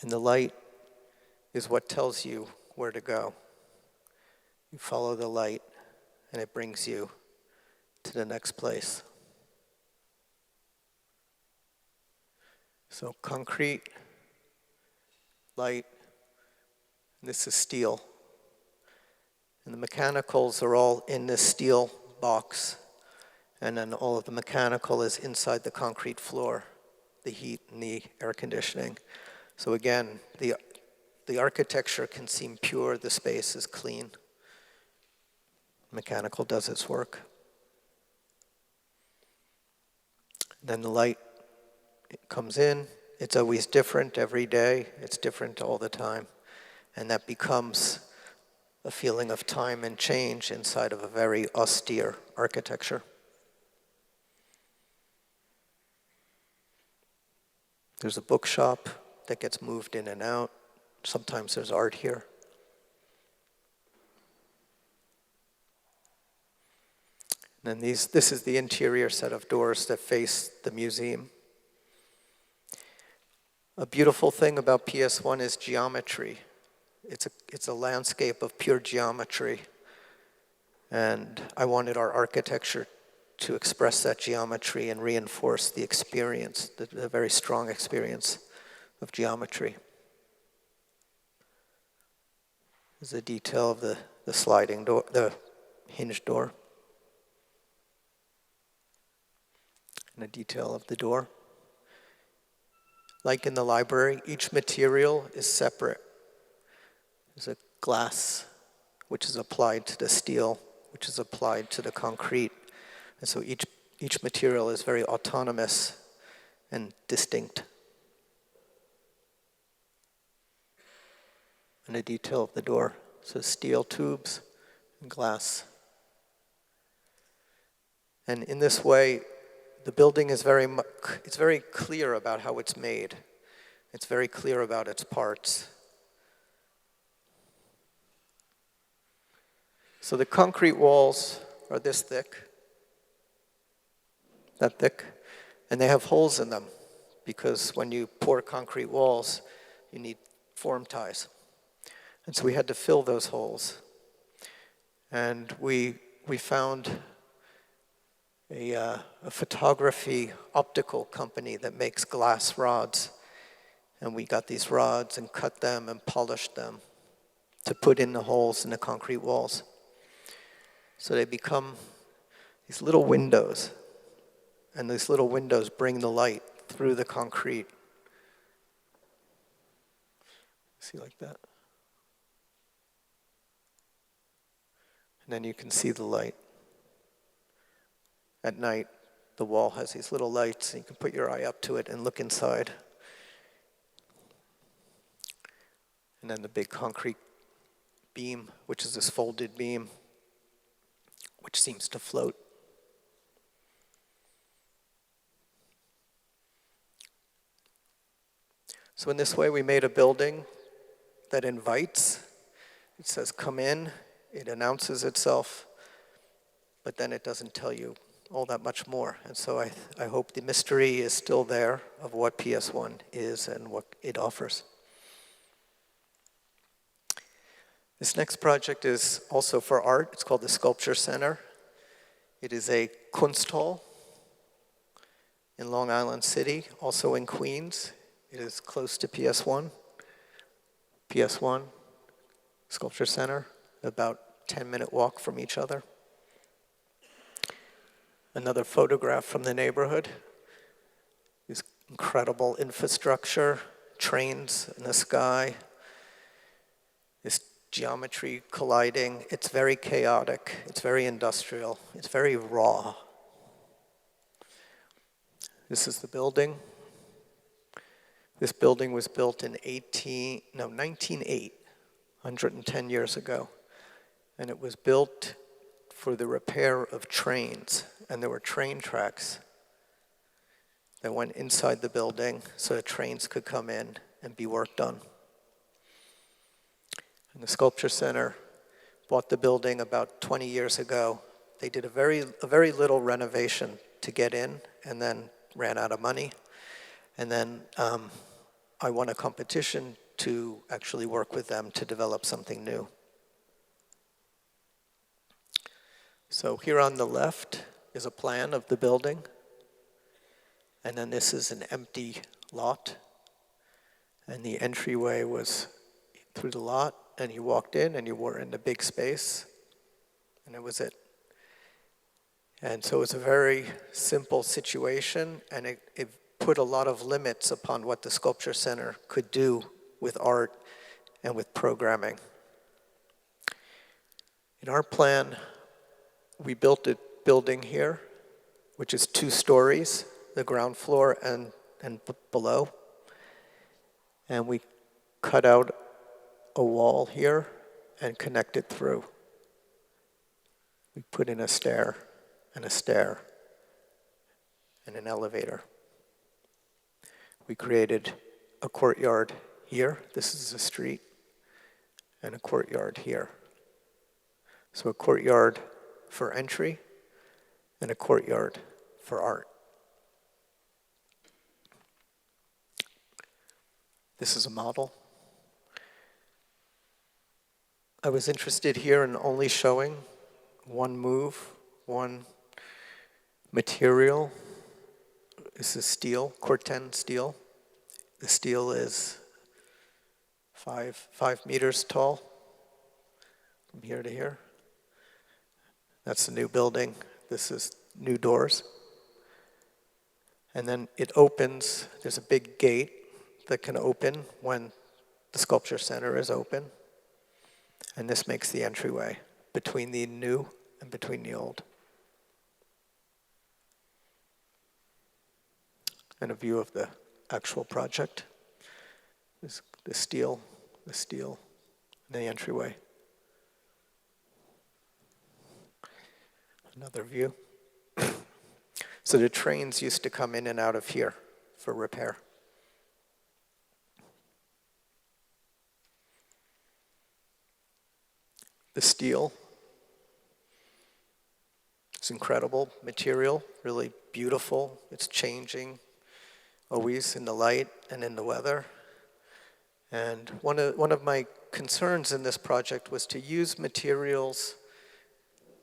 And the light is what tells you where to go. You follow the light, and it brings you to the next place. So concrete, light, and this is steel. And the mechanicals are all in this steel box, and then all of the mechanical is inside the concrete floor, the heat and the air conditioning. So again, the architecture can seem pure, the space is clean. Mechanical does its work. Then the light comes in. It's always different every day. It's different all the time. And that becomes a feeling of time and change inside of a very austere architecture. There's a bookshop that gets moved in and out. Sometimes there's art here. And then this is the interior set of doors that face the museum. A beautiful thing about PS1 is geometry. It's a landscape of pure geometry. And I wanted our architecture to express that geometry and reinforce the experience, the very strong experience of geometry. There's a detail of the sliding door, the hinge door. And a detail of the door. Like in the library, each material is separate. There's a glass, which is applied to the steel, which is applied to the concrete. And so each material is very autonomous and distinct. And a detail of the door. So steel tubes and glass. And in this way, the building is it's very clear about how it's made. It's very clear about its parts. So the concrete walls are this thick, that thick, and they have holes in them because when you pour concrete walls, you need form ties. And so we had to fill those holes. And we found a photography optical company that makes glass rods. And we got these rods and cut them and polished them to put in the holes in the concrete walls. So they become these little windows. And these little windows bring the light through the concrete. See, like that. And then you can see the light. At night, the wall has these little lights, and you can put your eye up to it and look inside. and then the big concrete beam, which is this folded beam, which seems to float. So in this way, we made a building that invites. It says, come in, it announces itself, but then it doesn't tell you all that much more. And so I hope the mystery is still there of what PS1 is and what it offers. This next project is also for art. It's called the Sculpture Center. It is a Kunsthal in Long Island City, also in Queens. It is close to PS1. PS1, Sculpture Center, about 10-minute walk from each other. Another photograph from the neighborhood. This incredible infrastructure, trains in the sky, this geometry colliding. It's very chaotic, it's very industrial, it's very raw. This is the building. This building was built in 1908, 110 years ago. And it was built for the repair of trains. And there were train tracks that went inside the building so that trains could come in and be worked on. And the Sculpture Center bought the building about 20 years ago. They did a very little renovation to get in and then ran out of money. And then I won a competition to actually work with them to develop something new. So here on the left is a plan of the building. And then this is an empty lot. And the entryway was through the lot, and you walked in and you were in the big space, and it was it. And so it's a very simple situation, and it put a lot of limits upon what the Sculpture Center could do with art and with programming. In our plan, we built a building here, which is 2 stories, the ground floor and below. And we cut out a wall here and connected through. We put in a stair and an elevator. We created a courtyard here. This is a street, and a courtyard here. So a courtyard for entry and a courtyard for art. This is a model. I was interested here in only showing one move, one material. This is steel, Corten steel. The steel is 5 meters tall from here to here. That's the new building. This is new doors. And then it opens. There's a big gate that can open when the Sculpture Center is open. And this makes the entryway between the new and between the old. And a view of the actual project. The steel, and the entryway. Another view. So the trains used to come in and out of here for repair. The steel. It's incredible material, really beautiful. It's changing always in the light and in the weather. And one of my concerns in this project was to use materials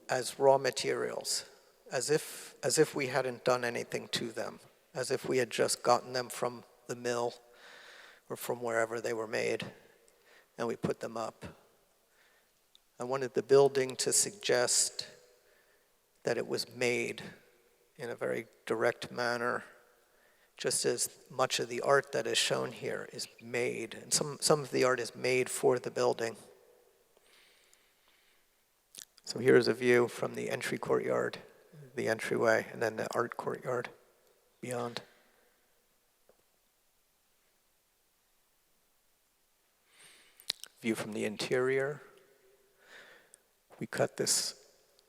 as raw materials, as if we hadn't done anything to them, as if we had just gotten them from the mill or from wherever they were made, and we put them up. I wanted the building to suggest that it was made in a very direct manner, just as much of the art that is shown here is made, and some of the art is made for the building. So here's a view from the entry courtyard, the entryway, and then the art courtyard beyond. view from the interior. We cut this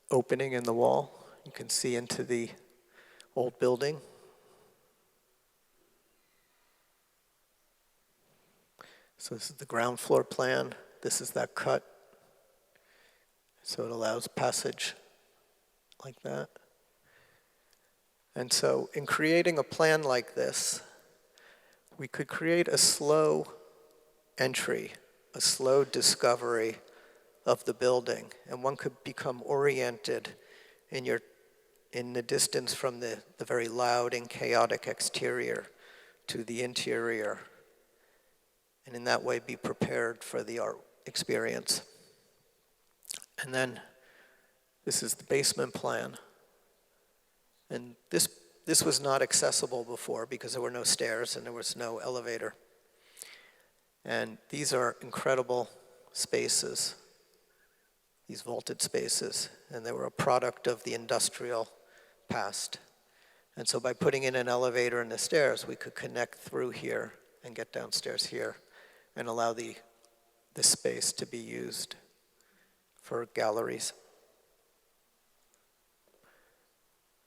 opening in the wall. You can see into the old building. So this is the ground floor plan. This is that cut. So it allows passage like that. And so in creating a plan like this, we could create a slow entry, a slow discovery of the building. And one could become oriented in the distance from the very loud and chaotic exterior to the interior. And in that way be prepared for the art experience. And then this is the basement plan. And this was not accessible before because there were no stairs and there was no elevator. And these are incredible spaces, these vaulted spaces, and they were a product of the industrial past. And so by putting in an elevator and the stairs, we could connect through here and get downstairs here and allow the space to be used for galleries.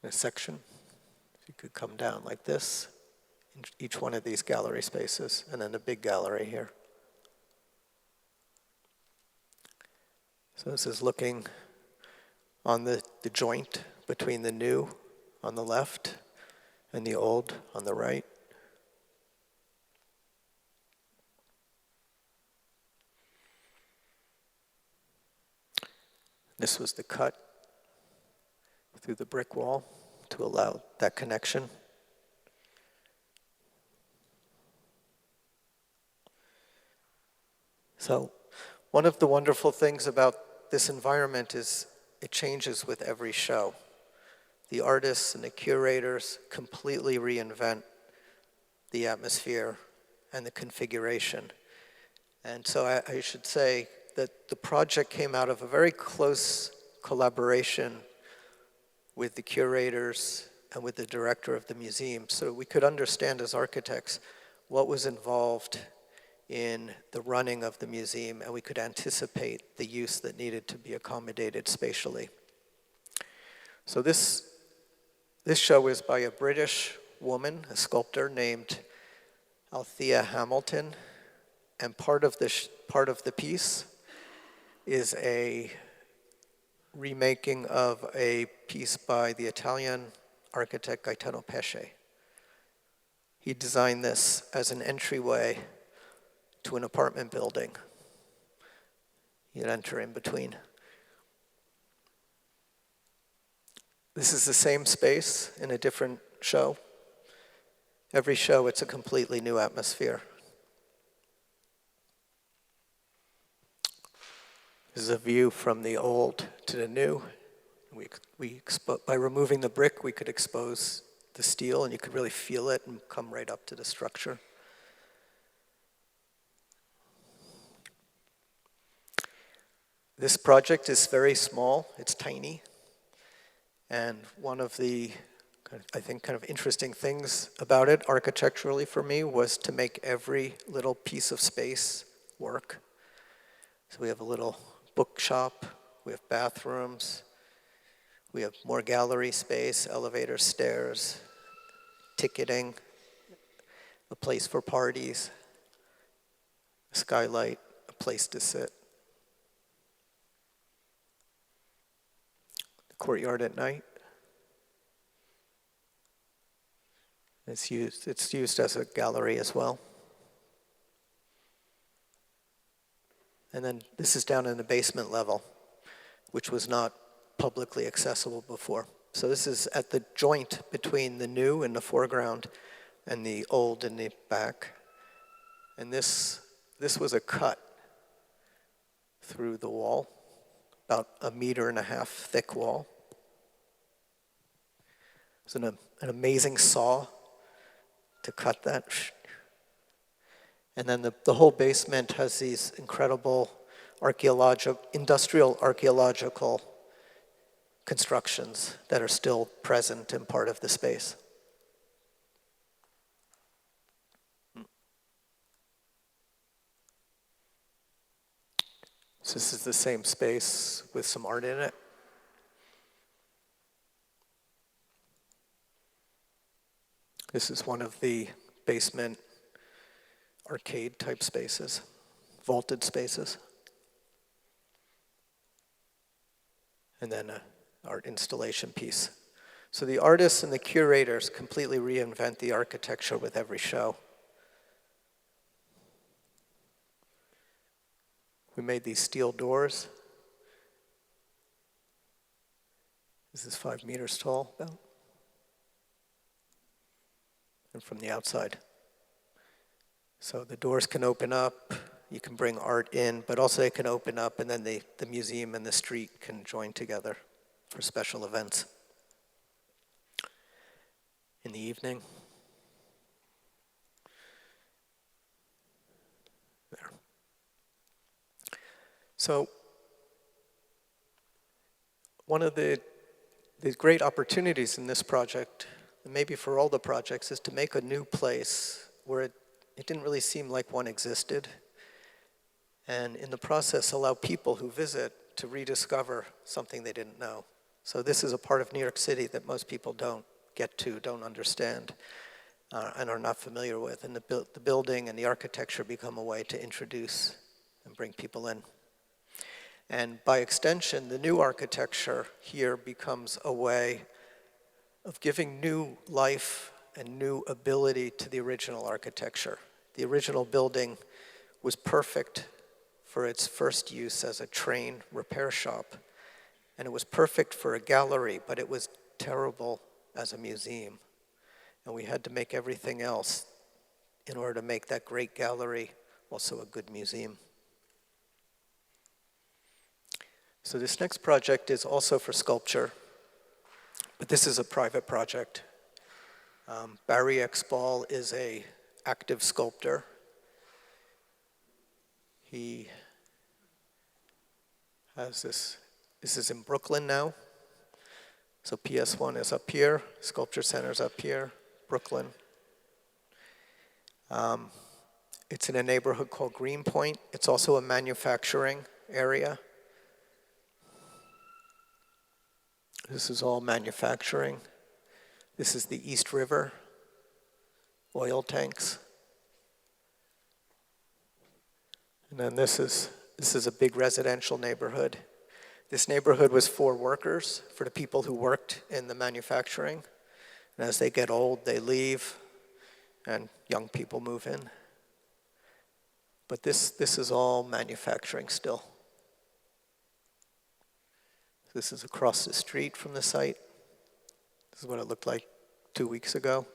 This section, you could come down like this in each one of these gallery spaces, and then a big gallery here. So this is looking on the joint between the new on the left and the old on the right. This was the cut through the brick wall to allow that connection. So one of the wonderful things about this environment is it changes with every show. The artists and the curators completely reinvent the atmosphere and the configuration. And so I should say that the project came out of a very close collaboration with the curators and with the director of the museum, so we could understand as architects what was involved in the running of the museum, and we could anticipate the use that needed to be accommodated spatially. So this show is by a British woman, a sculptor named Althea Hamilton, and part of the piece is a remaking of a piece by the Italian architect Gaetano Pesce. He designed this as an entryway to an apartment building. You'd enter in between. This is the same space in a different show. Every show, it's a completely new atmosphere. This is a view from the old to the new. By removing the brick, we could expose the steel, and you could really feel it and come right up to the structure. This project is very small, it's tiny, and one of the, I think, kind of interesting things about it architecturally for me was to make every little piece of space work. So we have a little bookshop, we have bathrooms, we have more gallery space, elevator, stairs, ticketing, a place for parties, a skylight, a place to sit. The courtyard at night. It's used as a gallery as well. And then this is down in the basement level, which was not publicly accessible before. So this is at the joint between the new in the foreground and the old in the back. And this was a cut through the wall, about 1.5 meters thick wall. It was an amazing saw to cut that. And then the whole basement has these incredible industrial archaeological constructions that are still present and part of the space. So this is the same space with some art in it. This is one of the basement arcade type spaces, vaulted spaces. And then an art installation piece. So the artists and the curators completely reinvent the architecture with every show. We made these steel doors. This is 5 meters tall, about. And from the outside. So the doors can open up, you can bring art in, but also they can open up and then the museum and the street can join together for special events. In the evening. There. So one of the great opportunities in this project, and maybe for all the projects, is to make a new place where it didn't really seem like one existed, and in the process allow people who visit to rediscover something they didn't know. So this is a part of New York City that most people don't get to, don't understand, and are not familiar with. And the building and the architecture become a way to introduce and bring people in. And by extension, the new architecture here becomes a way of giving new life and new ability to the original architecture. The original building was perfect for its first use as a train repair shop, and it was perfect for a gallery, but it was terrible as a museum. And we had to make everything else in order to make that great gallery also a good museum. So this next project is also for sculpture, but this is a private project. Barry X. Ball is an active sculptor. He has this is in Brooklyn now. So PS1 is up here, Sculpture Center's up here, Brooklyn. It's in a neighborhood called Greenpoint. It's also a manufacturing area. This is all manufacturing. This is the East River, oil tanks. And then this is a big residential neighborhood. This neighborhood was for workers, for the people who worked in the manufacturing. And as they get old, they leave, and young people move in. But this is all manufacturing still. This is across the street from the site. This is what it looked like 2 weeks ago.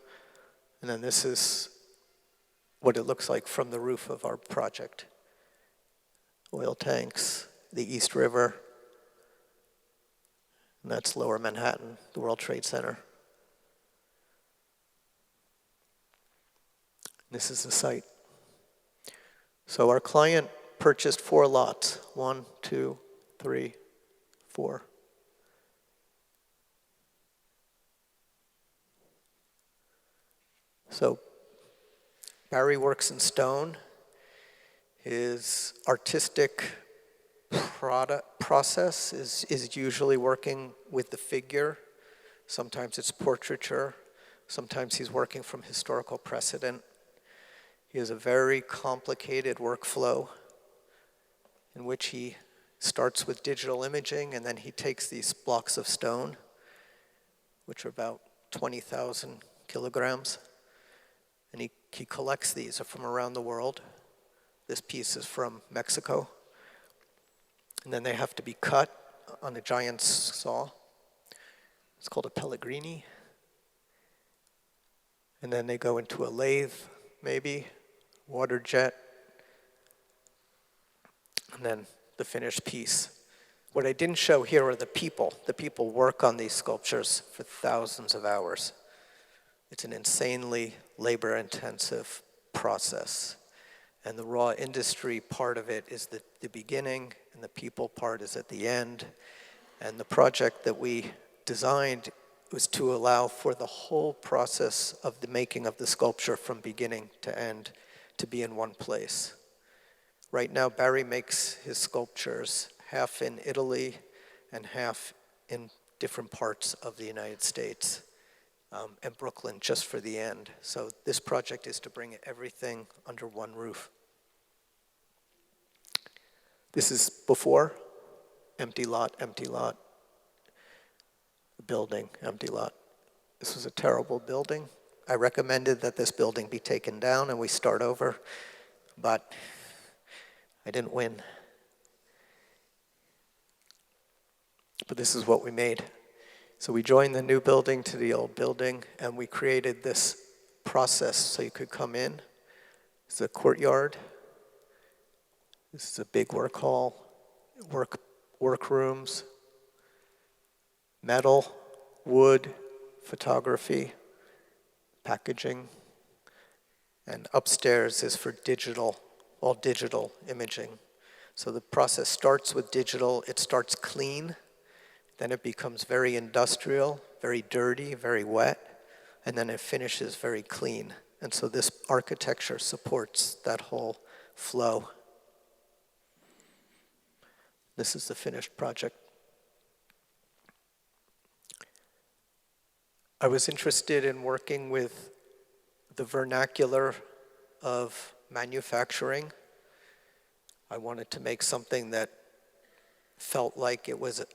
And then this is what it looks like from the roof of our project. Oil tanks, the East River, and that's Lower Manhattan, the World Trade Center. This is the site. So our client purchased 4 lots, 1, 2, 3, 4. So Barry works in stone. His artistic process is usually working with the figure. Sometimes it's portraiture. Sometimes he's working from historical precedent. He has a very complicated workflow in which he starts with digital imaging, and then he takes these blocks of stone, which are about 20,000 kilograms, and he collects these from around the world. This piece is from Mexico. And then they have to be cut on a giant saw. It's called a Pellegrini. And then they go into a lathe, maybe, water jet, and then the finished piece. What I didn't show here are the people. The people work on these sculptures for thousands of hours. It's an insanely labor-intensive process. And the raw industry part of it is the beginning, and the people part is at the end. And the project that we designed was to allow for the whole process of the making of the sculpture from beginning to end to be in one place. Right now, Barry makes his sculptures half in Italy and half in different parts of the United States, and Brooklyn just for the end. So this project is to bring everything under one roof. This is before, empty lot, building, empty lot. This was a terrible building. I recommended that this building be taken down and we start over, but I didn't win. But this is what we made. So we joined the new building to the old building, and we created this process so you could come in. It's a courtyard. This is a big work hall, workrooms, metal, wood, photography, packaging, and upstairs is for digital, all digital imaging. So the process starts with digital, it starts clean, then it becomes very industrial, very dirty, very wet, and then it finishes very clean. And so this architecture supports that whole flow. This is the finished project. I was interested in working with the vernacular of manufacturing. I wanted to make something that felt like it was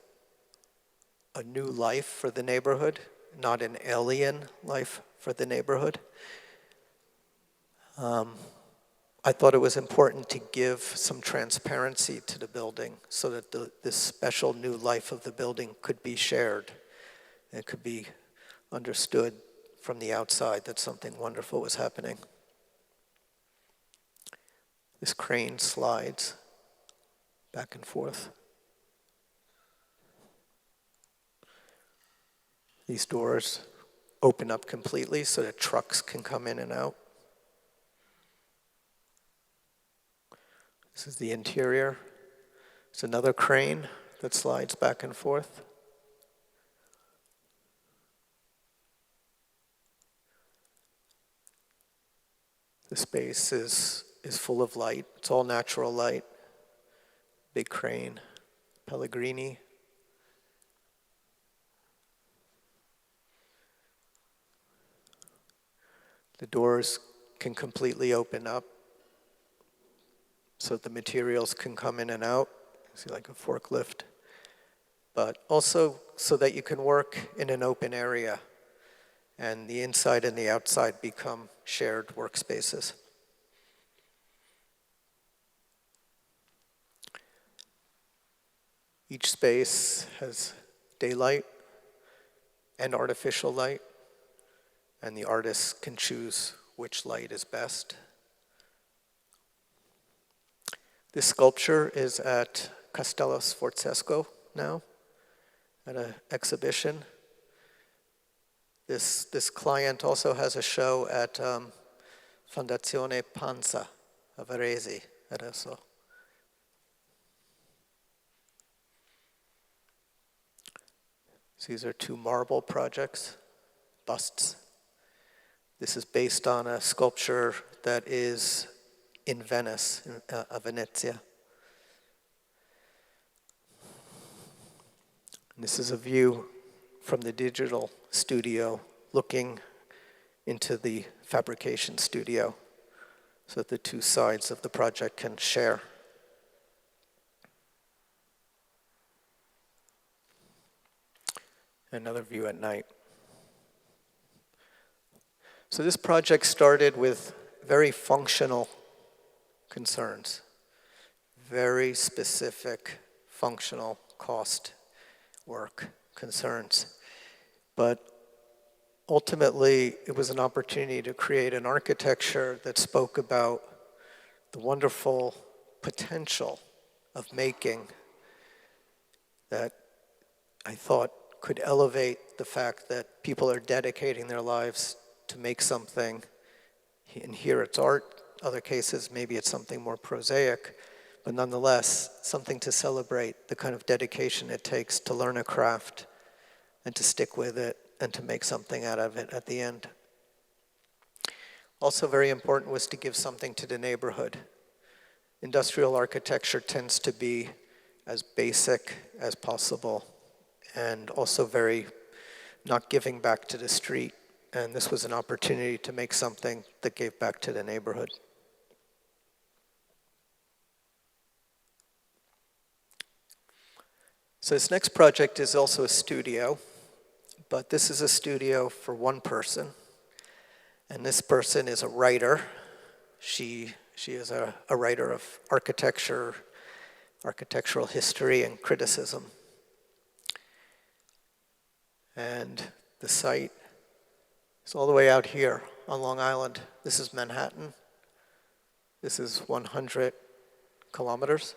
a new life for the neighborhood, not an alien life for the neighborhood. I thought it was important to give some transparency to the building so that this special new life of the building could be shared. It could be understood from the outside that something wonderful was happening. This crane slides back and forth. These doors open up completely so that trucks can come in and out. This is the interior. It's another crane that slides back and forth. The space is full of light. It's all natural light. Big crane, Pellegrini. The doors can completely open up so that the materials can come in and out. See, like a forklift. But also so that you can work in an open area and the inside and the outside become shared workspaces. Each space has daylight and artificial light, and the artists can choose which light is best. This sculpture is at Castello Sforzesco now, at an exhibition. This client also has a show at Fondazione Panza of Varese adesso. So these are two marble projects, busts. This is based on a sculpture that is in Venice, Venezia. And this is a view from the digital studio looking into the fabrication studio so that the two sides of the project can share. Another view at night. So this project started with very functional concerns, very specific functional cost work concerns. But ultimately, it was an opportunity to create an architecture that spoke about the wonderful potential of making that I thought could elevate the fact that people are dedicating their lives to make something. And here it's art, other cases maybe it's something more prosaic, but nonetheless, something to celebrate the kind of dedication it takes to learn a craft and to stick with it and to make something out of it at the end. Also very important was to give something to the neighborhood. industrial architecture tends to be as basic as possible and also very not giving back to the street. And this was an opportunity to make something that gave back to the neighborhood. So this next project is also a studio, but this is a studio for one person. And this person is a writer. She is a writer of architecture, architectural history, and criticism. And the site is all the way out here on Long Island. This is Manhattan. This is 100 kilometers.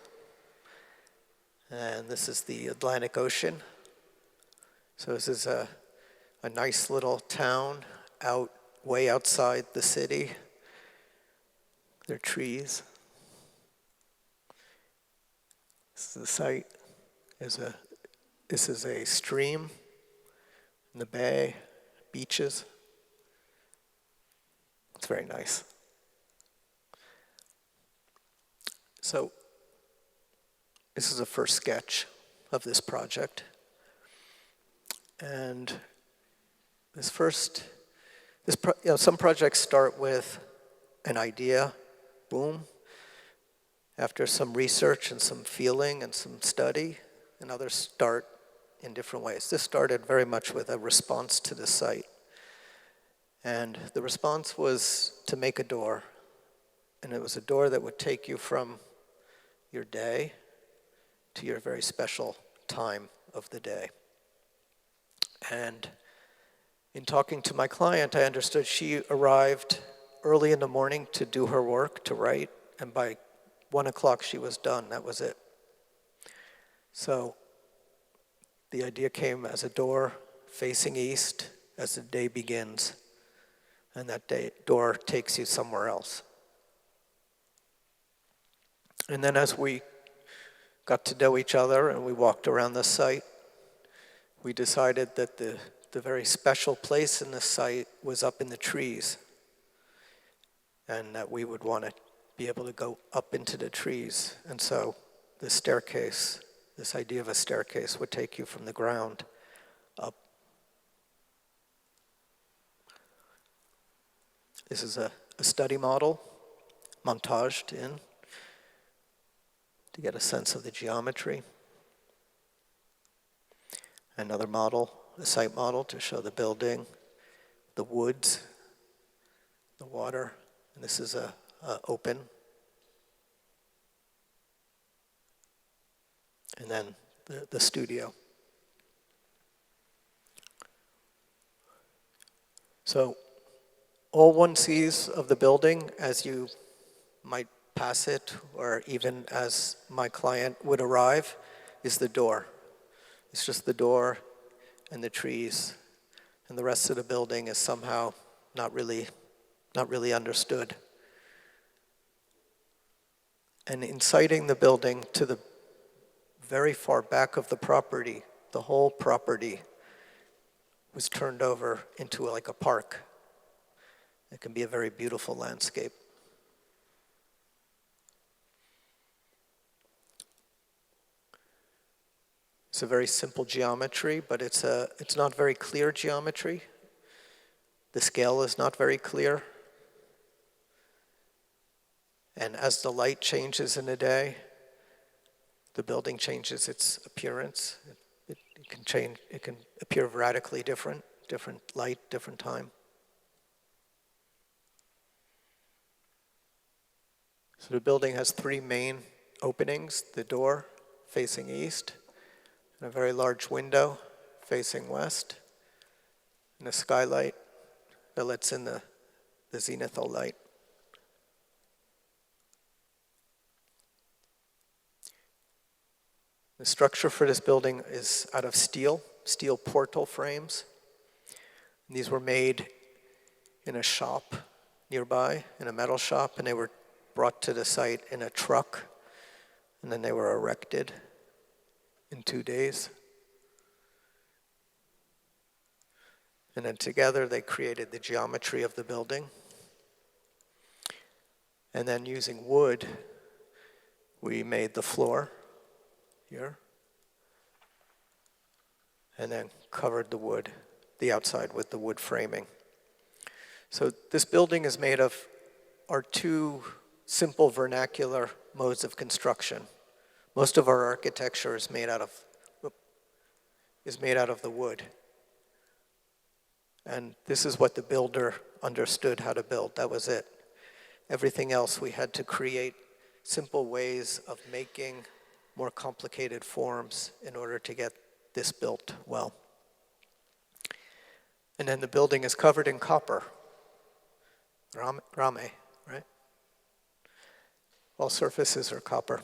And this is the Atlantic Ocean. So this is a nice little town out way outside the city. There are trees. This is the site. This is a stream in the bay, beaches. It's very nice. So this is a first sketch of this project. And some projects start with an idea, boom. After some research and some feeling and some study, and others start in different ways. This started very much with a response to the site. And the response was to make a door. And it was a door that would take you from your day to your very special time of the day. And in talking to my client, I understood she arrived early in the morning to do her work, to write, and by 1 o'clock she was done. That was it. So the idea came as a door facing east as the day begins, and that door takes you somewhere else. And then as we got to know each other and we walked around the site, we decided that the very special place in the site was up in the trees, and that we would want to be able to go up into the trees. And so the staircase, this idea of a staircase, would take you from the ground up. This is a study model montaged in to get a sense of the geometry. Another model, a site model, to show the building, the woods, the water. And this is open. And then the studio. So all one sees of the building as you might pass it, or even as my client would arrive, is the door. It's just the door and the trees, and the rest of the building is somehow not really understood. And in siting the building to the very far back of the property, the whole property was turned over into like a park. It can be a very beautiful landscape. It's a very simple geometry, but it's not very clear geometry. The scale is not very clear. And as the light changes in the day, the building changes its appearance. It can change. It can appear radically different light, different time. So the building has 3 main openings: the door facing east, and a very large window facing west, and a skylight that lets in the zenithal light. The structure for this building is out of steel portal frames. And these were made in a shop nearby, in a metal shop, and they were brought to the site in a truck, and then they were erected in 2 days. And then together they created the geometry of the building. And then using wood, we made the floor here, and then covered the outside with the wood framing. So this building is made of our two simple vernacular modes of construction. Most of our architecture is made out of the wood. And this is what the builder understood how to build. That was it. Everything else we had to create simple ways of making more complicated forms in order to get this built well. And then the building is covered in copper. Rame, right? All surfaces are copper.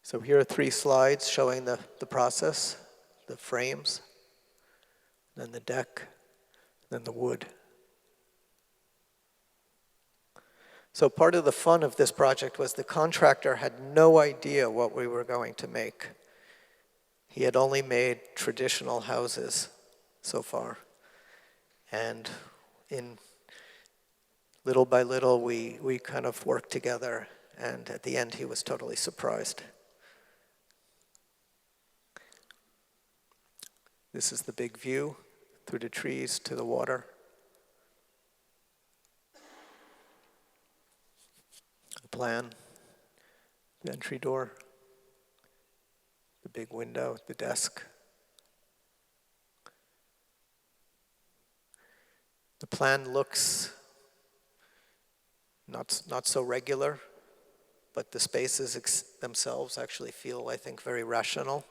So here are 3 slides showing the process, the frames, then the deck, then the wood. So part of the fun of this project was the contractor had no idea what we were going to make. He had only made traditional houses so far. And in little by little, we kind of worked together, and at the end, he was totally surprised. This is the big view through the trees to the water. The plan, the entry door, the big window, the desk. The plan looks not so regular, but the spaces themselves actually feel, I think, very rational.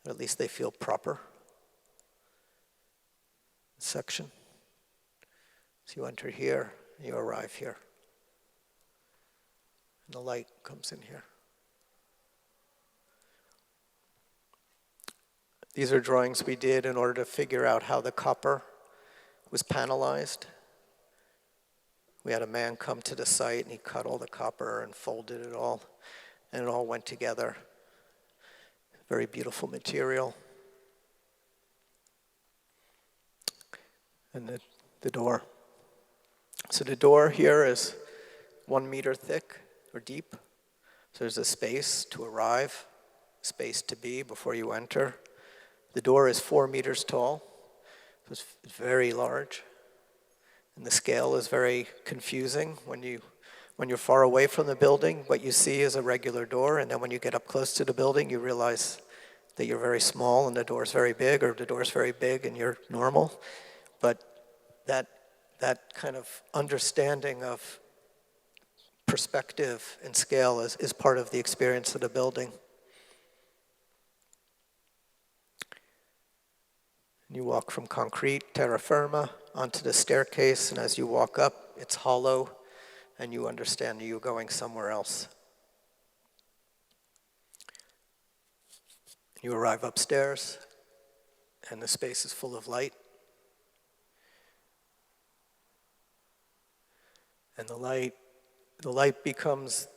Or at least they feel proper. Section. So you enter here, you arrive here. And the light comes in here. These are drawings we did in order to figure out how the copper was panelized. We had a man come to the site and he cut all the copper and folded it all, and it all went together. Very beautiful material. And the door. So the door here is 1 meter thick or deep. So there's a space to arrive, space to be before you enter. The door is 4 meters tall, so it's very large. And the scale is very confusing. When you're far away from the building, what you see is a regular door, and then when you get up close to the building, you realize that you're very small and the door's very big, or the door's very big and you're normal. But that kind of understanding of perspective and scale is part of the experience of the building. You walk from concrete, terra firma, onto the staircase, and as you walk up, it's hollow, and you understand you're going somewhere else. You arrive upstairs, and the space is full of light. And the light becomes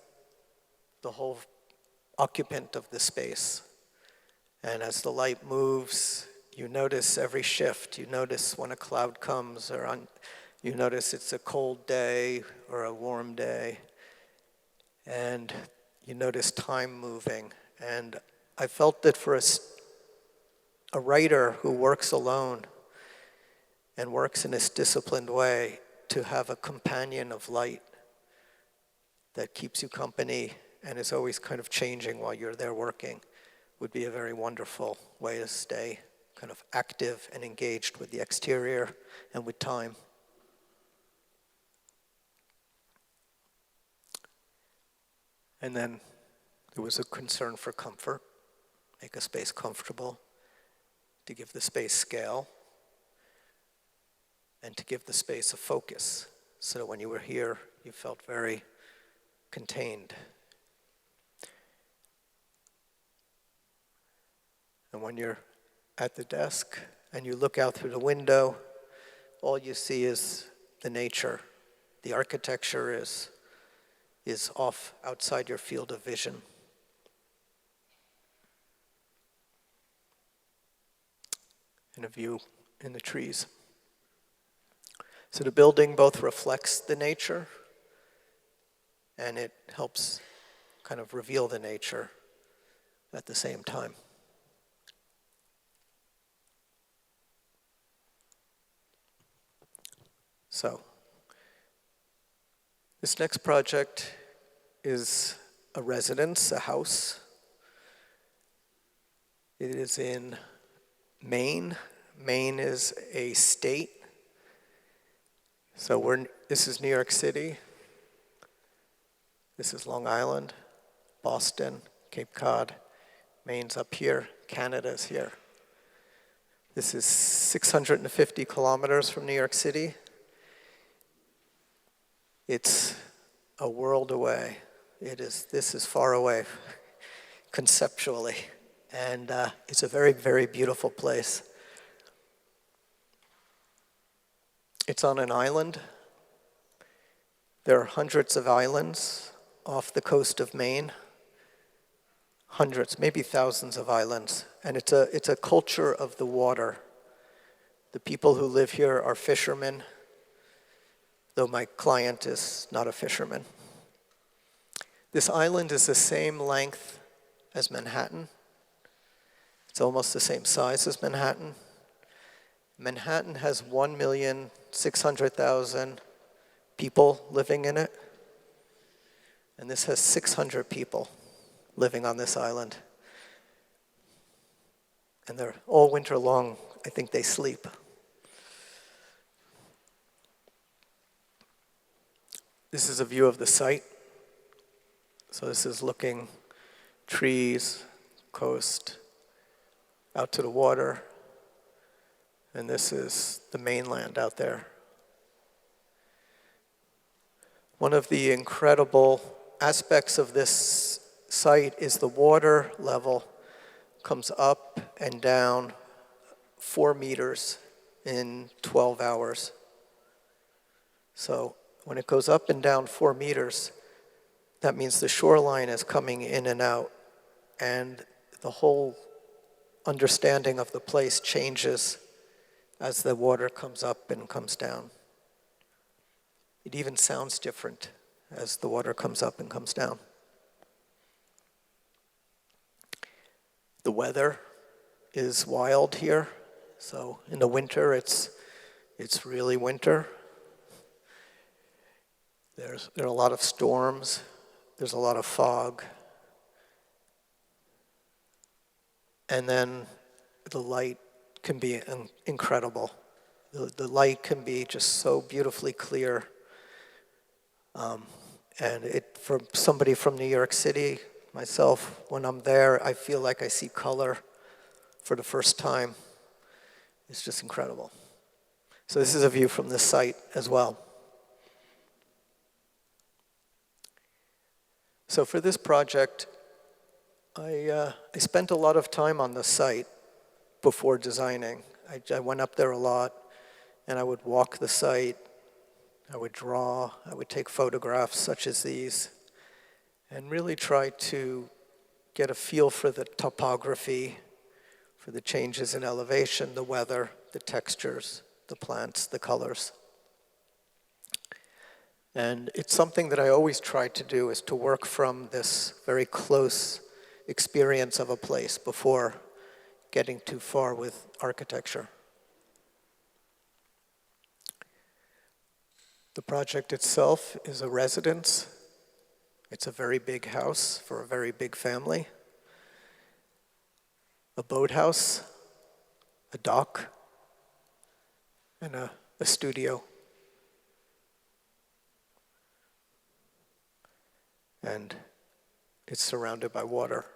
the whole occupant of the space. And as the light moves, you notice every shift. You notice when a cloud comes, you notice it's a cold day or a warm day. And you notice time moving. And I felt that for a writer who works alone and works in this disciplined way, to have a companion of light that keeps you company and is always kind of changing while you're there working would be a very wonderful way to stay kind of active and engaged with the exterior and with time. And then there was a concern for comfort, make a space comfortable, to give the space scale, and to give the space a focus, so that when you were here, you felt very contained. And when you're at the desk and you look out through the window, all you see is the nature. The architecture is off outside your field of vision. And a view in the trees. So the building both reflects the nature and it helps kind of reveal the nature at the same time. So, this next project is a residence, a house. It is in Maine. Maine is a state. So this is New York City. This is Long Island, Boston, Cape Cod. Maine's up here, Canada's here. This is 650 kilometers from New York City. It's a world away. This is far away, conceptually. And it's a very, very beautiful place. It's on an island. There are hundreds of islands off the coast of Maine. Hundreds, maybe thousands of islands. And it's a culture of the water. The people who live here are fishermen, though my client is not a fisherman. This island is the same length as Manhattan. It's almost the same size as Manhattan. Manhattan has 1,600,000 people living in it. And this has 600 people living on this island. And they're all winter long, I think they sleep. This is a view of the site. So this is looking trees, coast, out to the water. And this is the mainland out there. One of the incredible aspects of this site is the water level comes up and down 4 meters in 12 hours. So when it goes up and down 4 meters, that means the shoreline is coming in and out, and the whole understanding of the place changes as the water comes up and comes down. It even sounds different as the water comes up and comes down. The weather is wild here. So in the winter, it's really winter. There are a lot of storms. There's a lot of fog. And then the light can be incredible. The light can be just so beautifully clear. And for somebody from New York City, myself, when I'm there, I feel like I see color for the first time. It's just incredible. So this is a view from this site as well. So for this project, I spent a lot of time on the site before designing. I went up there a lot, and I would walk the site, I would draw, I would take photographs such as these, and really try to get a feel for the topography, for the changes in elevation, the weather, the textures, the plants, the colors. And it's something that I always try to do, is to work from this very close experience of a place before getting too far with architecture. The project itself is a residence. It's a very big house for a very big family. A boathouse, a dock, and a studio. And it's surrounded by water.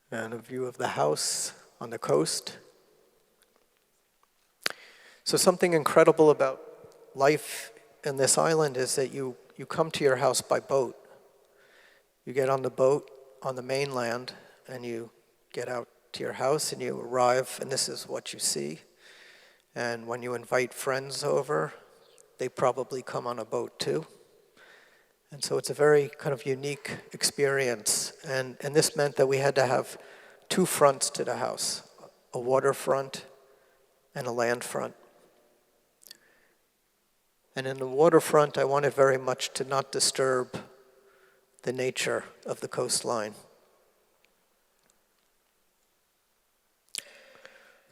And a view of the house on the coast. So something incredible about life in this island is that you come to your house by boat. You get on the boat on the mainland, and you get out to your house, and you arrive, and this is what you see. And when you invite friends over, they probably come on a boat too. And so it's a very kind of unique experience. And this meant that we had to have 2 fronts to the house, a waterfront and a land front. And in the waterfront, I wanted very much to not disturb the nature of the coastline.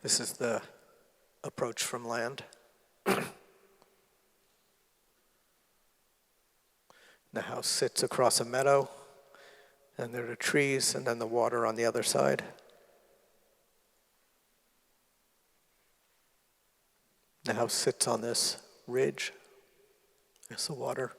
This is the approach from land. The house sits across a meadow, and there are trees, and then the water on the other side. The house sits on this ridge. There's the water.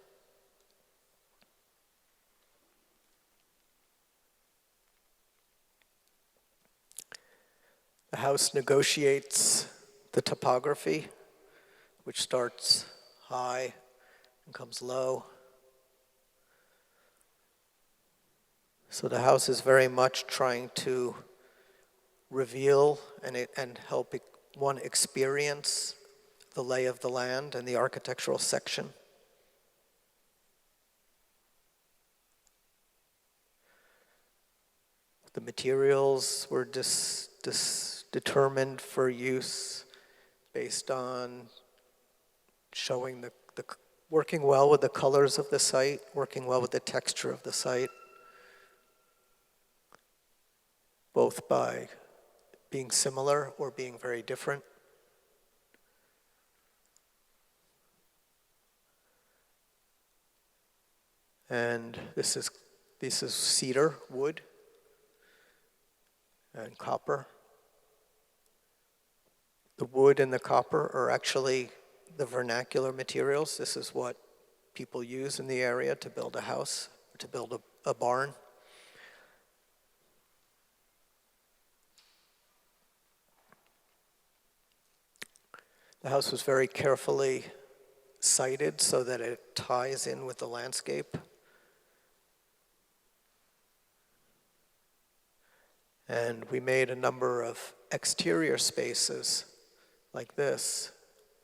The house negotiates the topography, which starts high and comes low. So the house is very much trying to reveal and help one experience the lay of the land and the architectural section. The materials were determined for use based on showing working well with the colors of the site, working well with the texture of the site, both by being similar or being very different. And this is cedar wood and copper. The wood and the copper are actually the vernacular materials. This is what people use in the area to build a house, to build a barn. The house was very carefully sited so that it ties in with the landscape. And we made a number of exterior spaces like this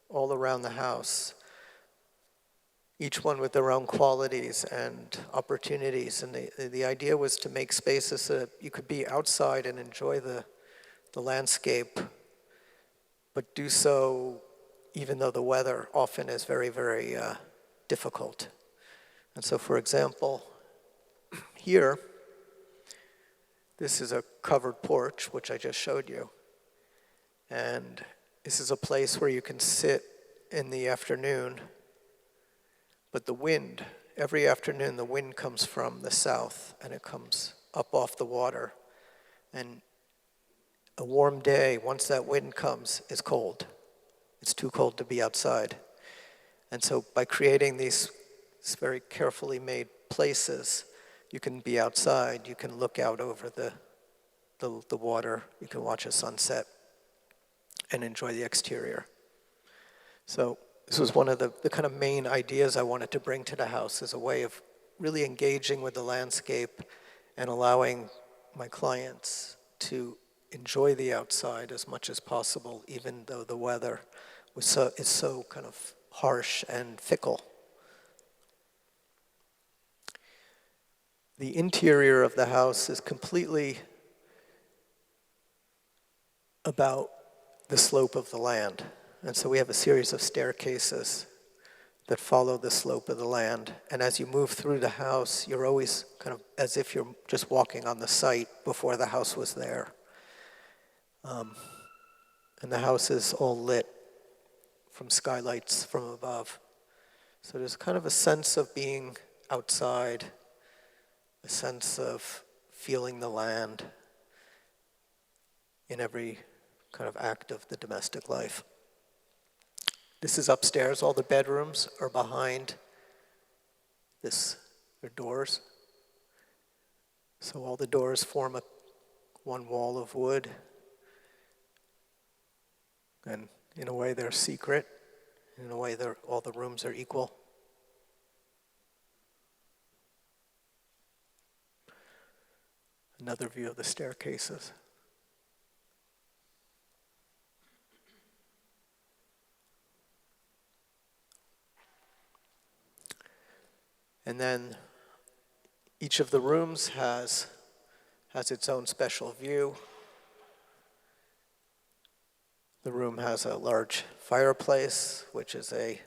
all around the house, each one with their own qualities and opportunities. And the idea was to make spaces so that you could be outside and enjoy the landscape, but do so even though the weather often is very, very difficult. And so, for example, here, this is a covered porch, which I just showed you. And this is a place where you can sit in the afternoon, but the wind, every afternoon the wind comes from the south and it comes up off the water. And a warm day, once that wind comes, is cold. It's too cold to be outside. And so by creating these very carefully made places, you can be outside, you can look out over the water, you can watch a sunset and enjoy the exterior. So this was one of the kind of main ideas I wanted to bring to the house as a way of really engaging with the landscape and allowing my clients to enjoy the outside as much as possible, even though the weather is so kind of harsh and fickle. The interior of the house is completely about the slope of the land. And so we have a series of staircases that follow the slope of the land. And as you move through the house, you're always kind of as if you're just walking on the site before the house was there. And the house is all lit from skylights from above. So there's kind of a sense of being outside, a sense of feeling the land in every kind of act of the domestic life. This is upstairs. All the bedrooms are behind their doors. So all the doors form one wall of wood. And in a way, they're secret. In a way, all the rooms are equal. Another view of the staircases. And then each of the rooms has its own special view. The room has a large fireplace, which is a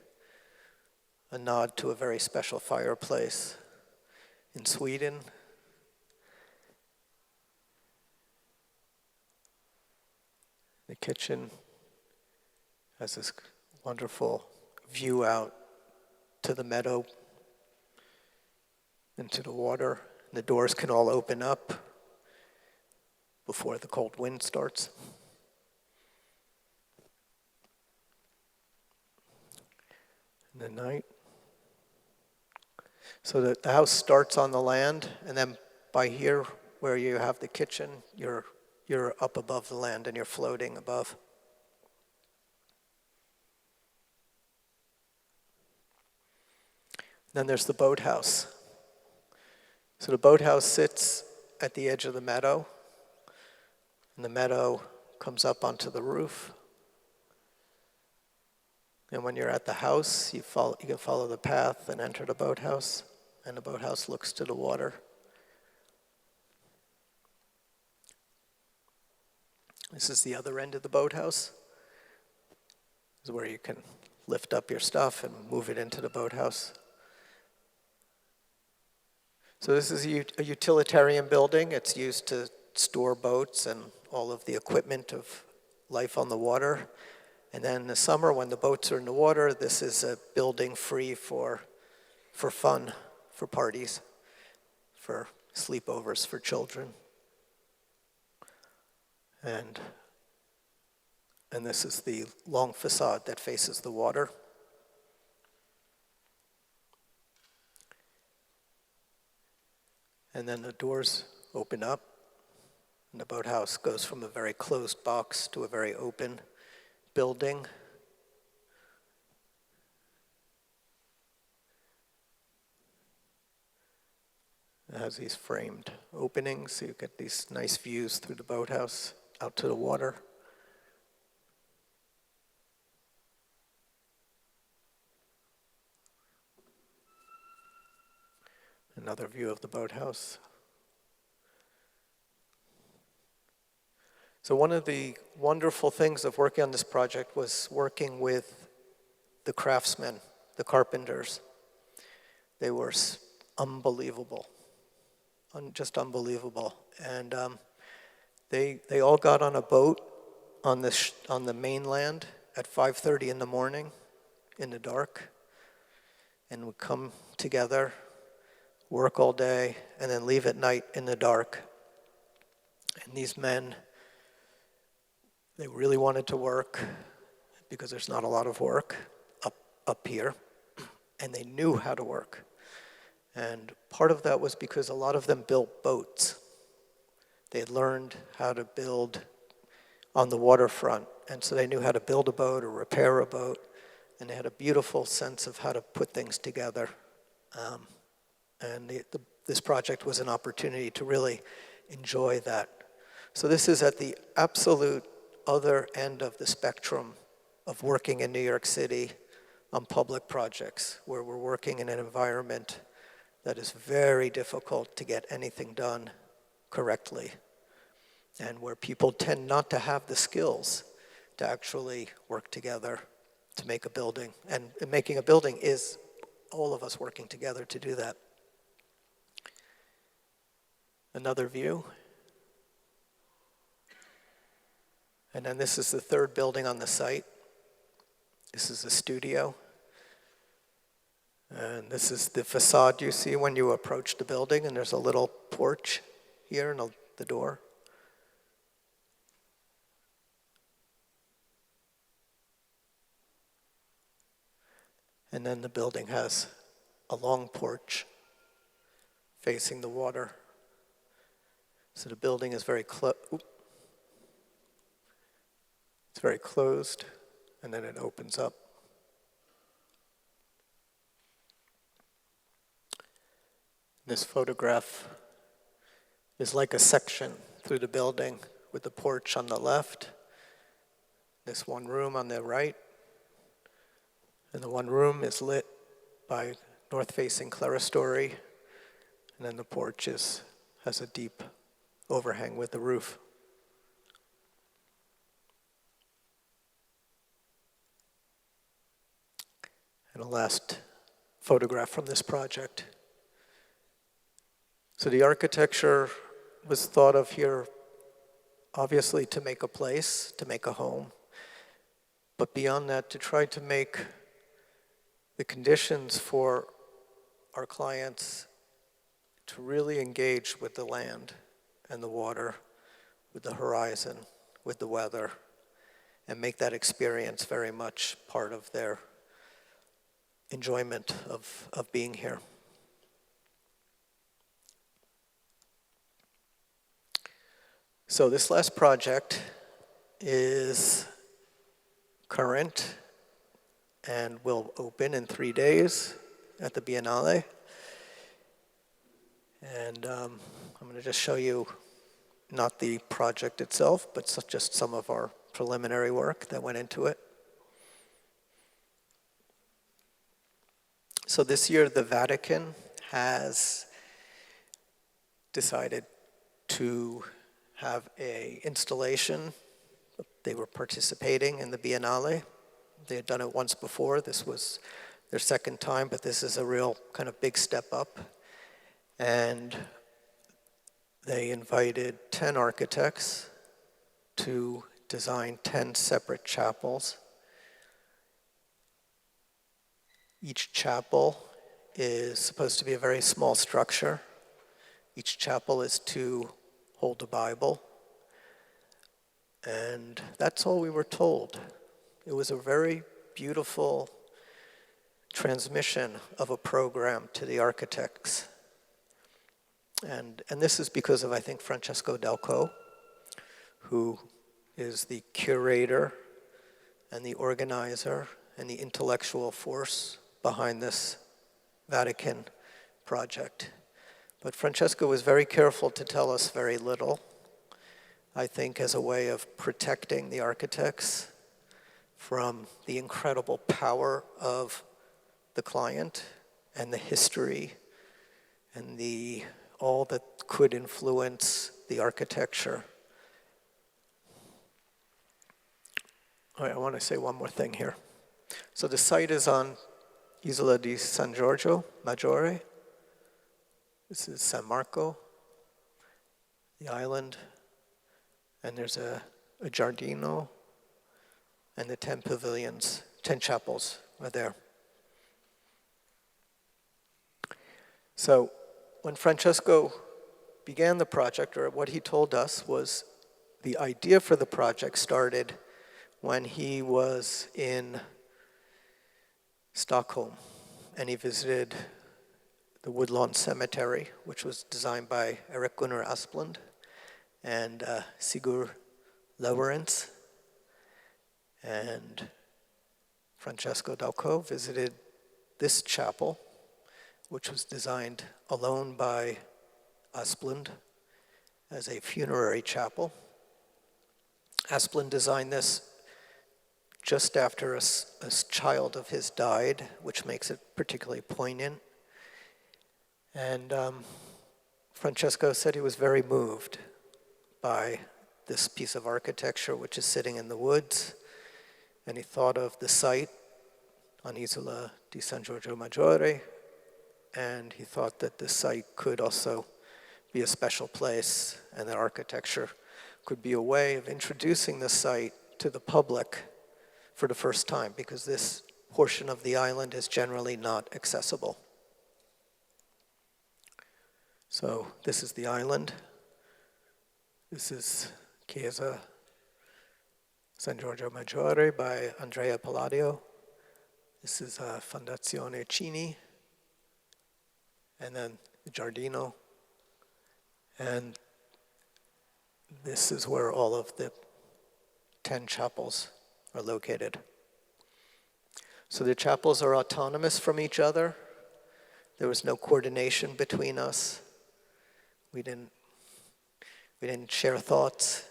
a nod to a very special fireplace in Sweden. The kitchen has this wonderful view out to the meadow, into the water. The doors can all open up before the cold wind starts. In the night. So that the house starts on the land, and then by here, where you have the kitchen, you're up above the land and you're floating above. Then there's the boathouse. So the boathouse sits at the edge of the meadow, and the meadow comes up onto the roof. And when you're at the house, you can follow the path and enter the boathouse, and the boathouse looks to the water. This is the other end of the boathouse. This is where you can lift up your stuff and move it into the boathouse. So this is a utilitarian building. It's used to store boats and all of the equipment of life on the water. And then in the summer, when the boats are in the water, this is a building free for fun, for parties, for sleepovers for children. And this is the long facade that faces the water. And then the doors open up, and the boathouse goes from a very closed box to a very open building. It has these framed openings, so you get these nice views through the boathouse out to the water. Another view of the boathouse. So one of the wonderful things of working on this project was working with the craftsmen, the carpenters. They were unbelievable, just unbelievable. And they all got on a boat on the mainland at 5:30 in the morning in the dark, and would come together, work all day, and then leave at night in the dark. And these men, they really wanted to work because there's not a lot of work up here, and they knew how to work. And part of that was because a lot of them built boats. They had learned how to build on the waterfront, and so they knew how to build a boat or repair a boat, and they had a beautiful sense of how to put things together. This project was an opportunity to really enjoy that. So this is at the absolute other end of the spectrum of working in New York City on public projects, where we're working in an environment that is very difficult to get anything done correctly, and where people tend not to have the skills to actually work together to make a building. And making a building is all of us working together to do that. Another view. And then this is the third building on the site. This is the studio. And this is the facade you see when you approach the building, and there's a little porch here and the door. And then the building has a long porch facing the water. So the building is very it's very closed, and then it opens up. This photograph is like a section through the building with the porch on the left, this one room on the right, and the one room is lit by north-facing clerestory, and then the porch has a deep overhang with the roof. And the last photograph from this project. So the architecture was thought of here, obviously, to make a place, to make a home, but beyond that, to try to make the conditions for our clients to really engage with the land and the water, with the horizon, with the weather, and make that experience very much part of their enjoyment of being here. So this last project is current and will open in 3 days at the Biennale. And I'm going to just show you not the project itself, but just some of our preliminary work that went into it. So this year, the Vatican has decided to have an installation. They were participating in the Biennale. They had done it once before. This was their second time, but this is a real kind of big step up. And they invited 10 architects to design 10 separate chapels. Each chapel is supposed to be a very small structure. Each chapel is to hold a Bible. And that's all we were told. It was a very beautiful transmission of a program to the architects. And this is because of, I think, Francesco Delco, who is the curator and the organizer and the intellectual force behind this Vatican project. But Francesco was very careful to tell us very little, I think, as a way of protecting the architects from the incredible power of the client and the history and all that could influence the architecture. All right, I want to say one more thing here. So the site is on Isola di San Giorgio Maggiore. This is San Marco, the island, and there's a giardino, and the 10 pavilions, 10 chapels are there. So when Francesco began the project, or what he told us, was the idea for the project started when he was in Stockholm, and he visited the Woodlawn Cemetery, which was designed by Erik Gunnar Asplund and Sigurd Laurenz. And Francesco Dalco visited this chapel, which was designed alone by Asplund as a funerary chapel. Asplund designed this just after a child of his died, which makes it particularly poignant. And Francesco said he was very moved by this piece of architecture, which is sitting in the woods. And he thought of the site on Isola di San Giorgio Maggiore, and he thought that this site could also be a special place, and that architecture could be a way of introducing the site to the public for the first time, because this portion of the island is generally not accessible. So this is the island. This is Chiesa San Giorgio Maggiore by Andrea Palladio. This is Fondazione Cini, and then the Giardino. And this is where all of the 10 chapels are located. So the chapels are autonomous from each other. There was no coordination between us. We didn't share thoughts.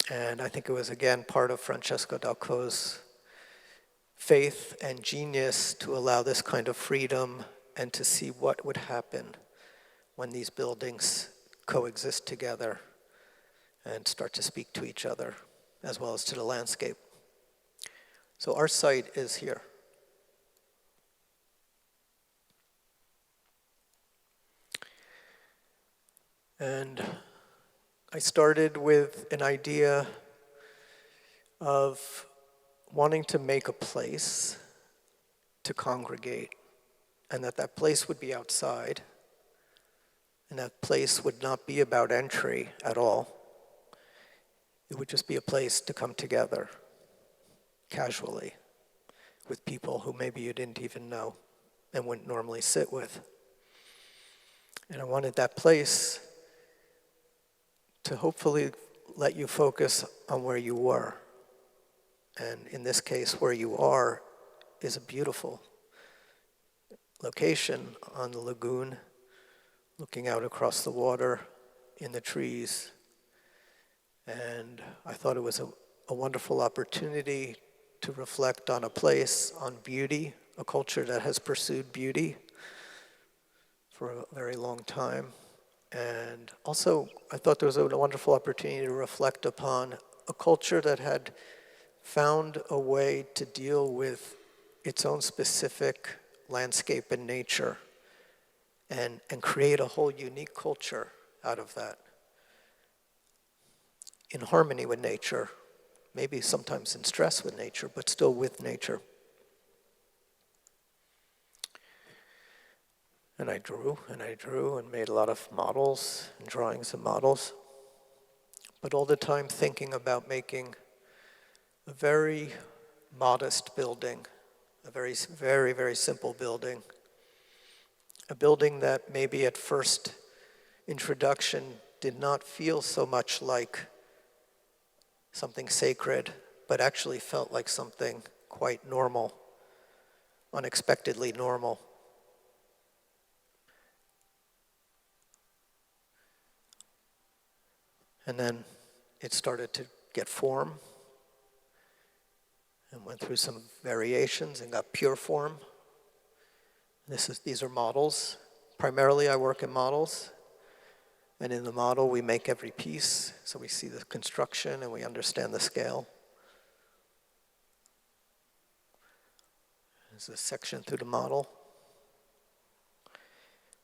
And I think it was, again, part of Francesco Dalco's faith and genius to allow this kind of freedom and to see what would happen when these buildings coexist together and start to speak to each other, as well as to the landscape. So our site is here. And I started with an idea of wanting to make a place to congregate, and that place would be outside, and that place would not be about entry at all. It would just be a place to come together casually with people who maybe you didn't even know and wouldn't normally sit with. And I wanted that place to hopefully let you focus on where you were. And in this case, where you are is a beautiful location on the lagoon, looking out across the water, in the trees. And I thought it was a wonderful opportunity to reflect on a place, on beauty, a culture that has pursued beauty for a very long time. And also, I thought there was a wonderful opportunity to reflect upon a culture that had found a way to deal with its own specific landscape and nature and create a whole unique culture out of that, in harmony with nature, maybe sometimes in stress with nature, but still with nature. And I drew and made a lot of models and drawings and models, but all the time thinking about making a very modest building, a very, very, very simple building, a building that maybe at first introduction did not feel so much like something sacred, but actually felt like something quite normal, unexpectedly normal. And then it started to get form and went through some variations and got pure form. These are models. Primarily I work in models. And in the model we make every piece, so we see the construction and we understand the scale. There's a section through the model.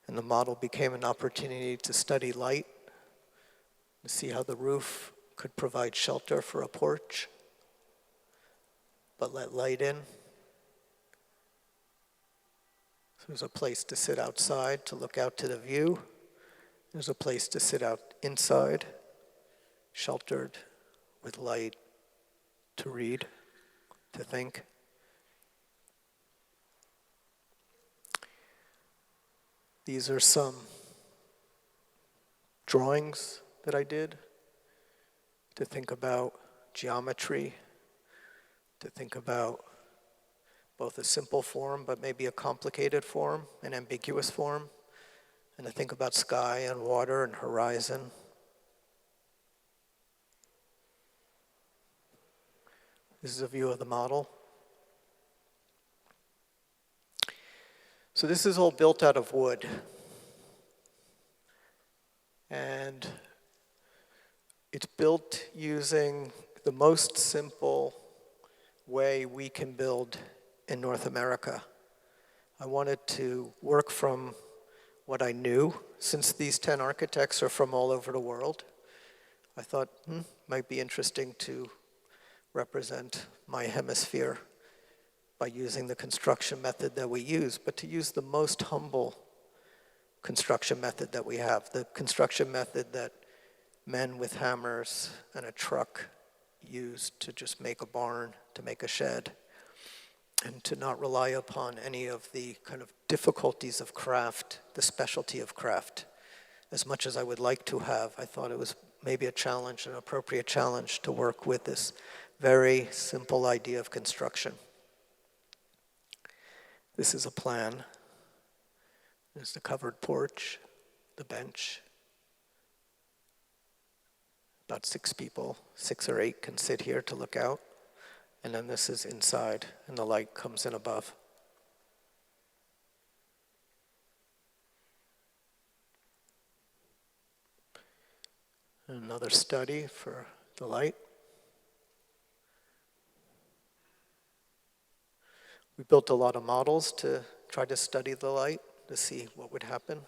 And the model became an opportunity to study light, to see how the roof could provide shelter for a porch, but let light in. So there's a place to sit outside, to look out to the view. There's a place to sit out inside, sheltered with light, to read, to think. These are some drawings that I did to think about geometry, to think about both a simple form, but maybe a complicated form, an ambiguous form, and to think about sky and water and horizon. This is a view of the model. So this is all built out of wood. And it's built using the most simple way we can build in North America. I wanted to work from what I knew. Since these 10 architects are from all over the world, I thought, might be interesting to represent my hemisphere by using the construction method that we use, but to use the most humble construction method that we have, the construction method that men with hammers and a truck used to just make a barn, to make a shed, and to not rely upon any of the kind of difficulties of craft, the specialty of craft. As much as I would like to have, I thought it was maybe a challenge, an appropriate challenge to work with this very simple idea of construction. This is a plan. There's the covered porch, the bench. About 6 people, 6 or 8 can sit here to look out. And then this is inside, and the light comes in above. Another study for the light. We built a lot of models to try to study the light, to see what would happen.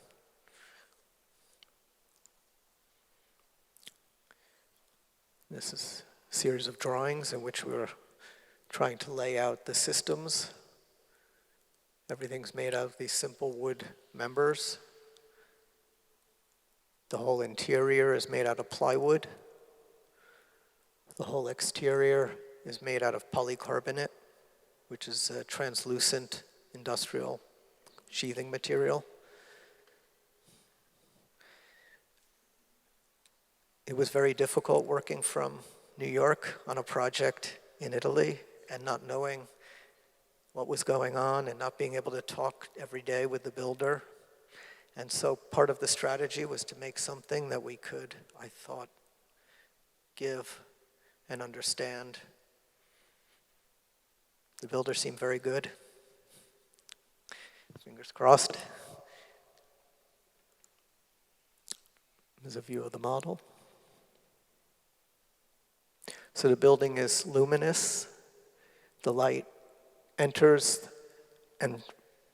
This is a series of drawings in which we were trying to lay out the systems. Everything's made out of these simple wood members. The whole interior is made out of plywood. The whole exterior is made out of polycarbonate, which is a translucent industrial sheathing material. It was very difficult working from New York on a project in Italy and not knowing what was going on and not being able to talk every day with the builder. And so part of the strategy was to make something that we could, I thought, give and understand. The builder seemed very good. Fingers crossed. Here's a view of the model. So the building is luminous. The light enters and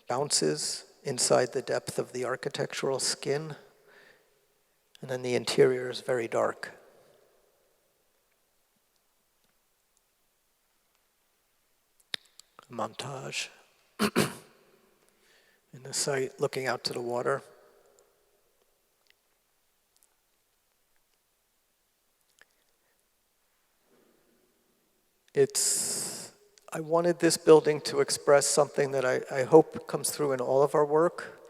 bounces inside the depth of the architectural skin. And then the interior is very dark. A montage in the site looking out to the water. I wanted this building to express something that I hope comes through in all of our work,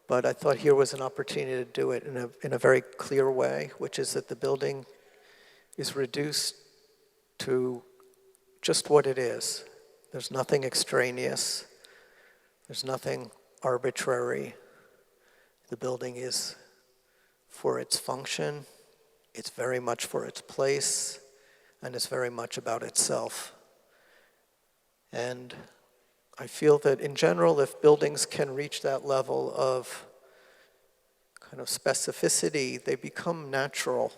but I thought here was an opportunity to do it in a very clear way, which is that the building is reduced to just what it is. There's nothing extraneous. There's nothing arbitrary. The building is for its function. It's very much for its place, and it's very much about itself. And I feel that in general, if buildings can reach that level of kind of specificity, they become natural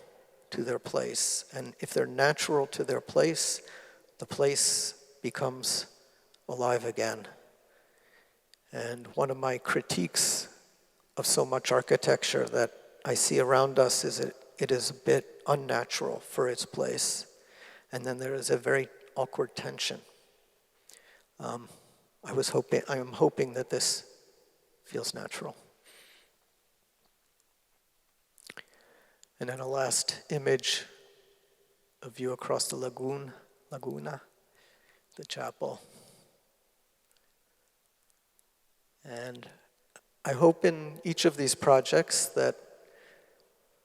to their place. And if they're natural to their place, the place becomes alive again. And one of my critiques of so much architecture that I see around us is it is a bit unnatural for its place. And then there is a very awkward tension. I am hoping that this feels natural. And then a last image, a view across the laguna, the chapel. And I hope in each of these projects that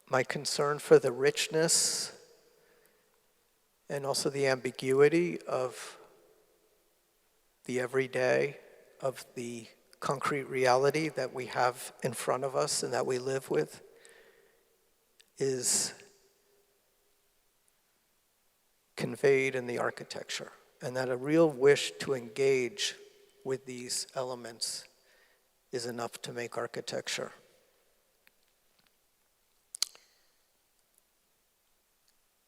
my concern for the richness and also the ambiguity of the everyday, of the concrete reality that we have in front of us and that we live with is conveyed in the architecture, and that a real wish to engage with these elements is enough to make architecture.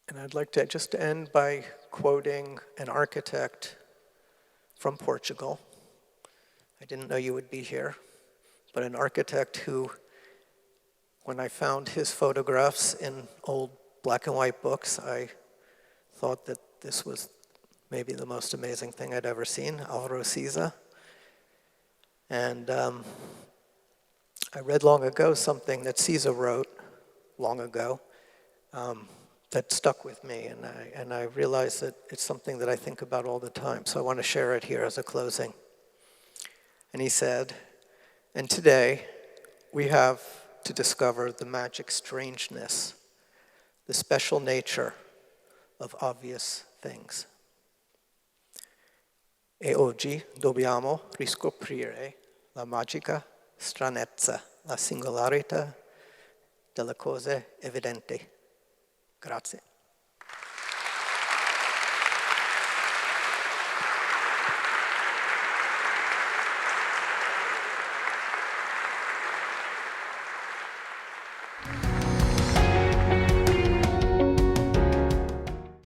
And I'd like to just end by quoting an architect from Portugal. I didn't know you would be here, but an architect who, when I found his photographs in old black and white books, I thought that this was maybe the most amazing thing I'd ever seen, Álvaro Siza. And I read long ago something that Siza wrote long ago that stuck with me, and I realized that it's something that I think about all the time, so I want to share it here as a closing. And he said, "And today we have to discover the magic strangeness, the special nature of obvious things. E oggi dobbiamo riscoprire la magica stranezza, la singolarità delle cose evidenti." Grazie.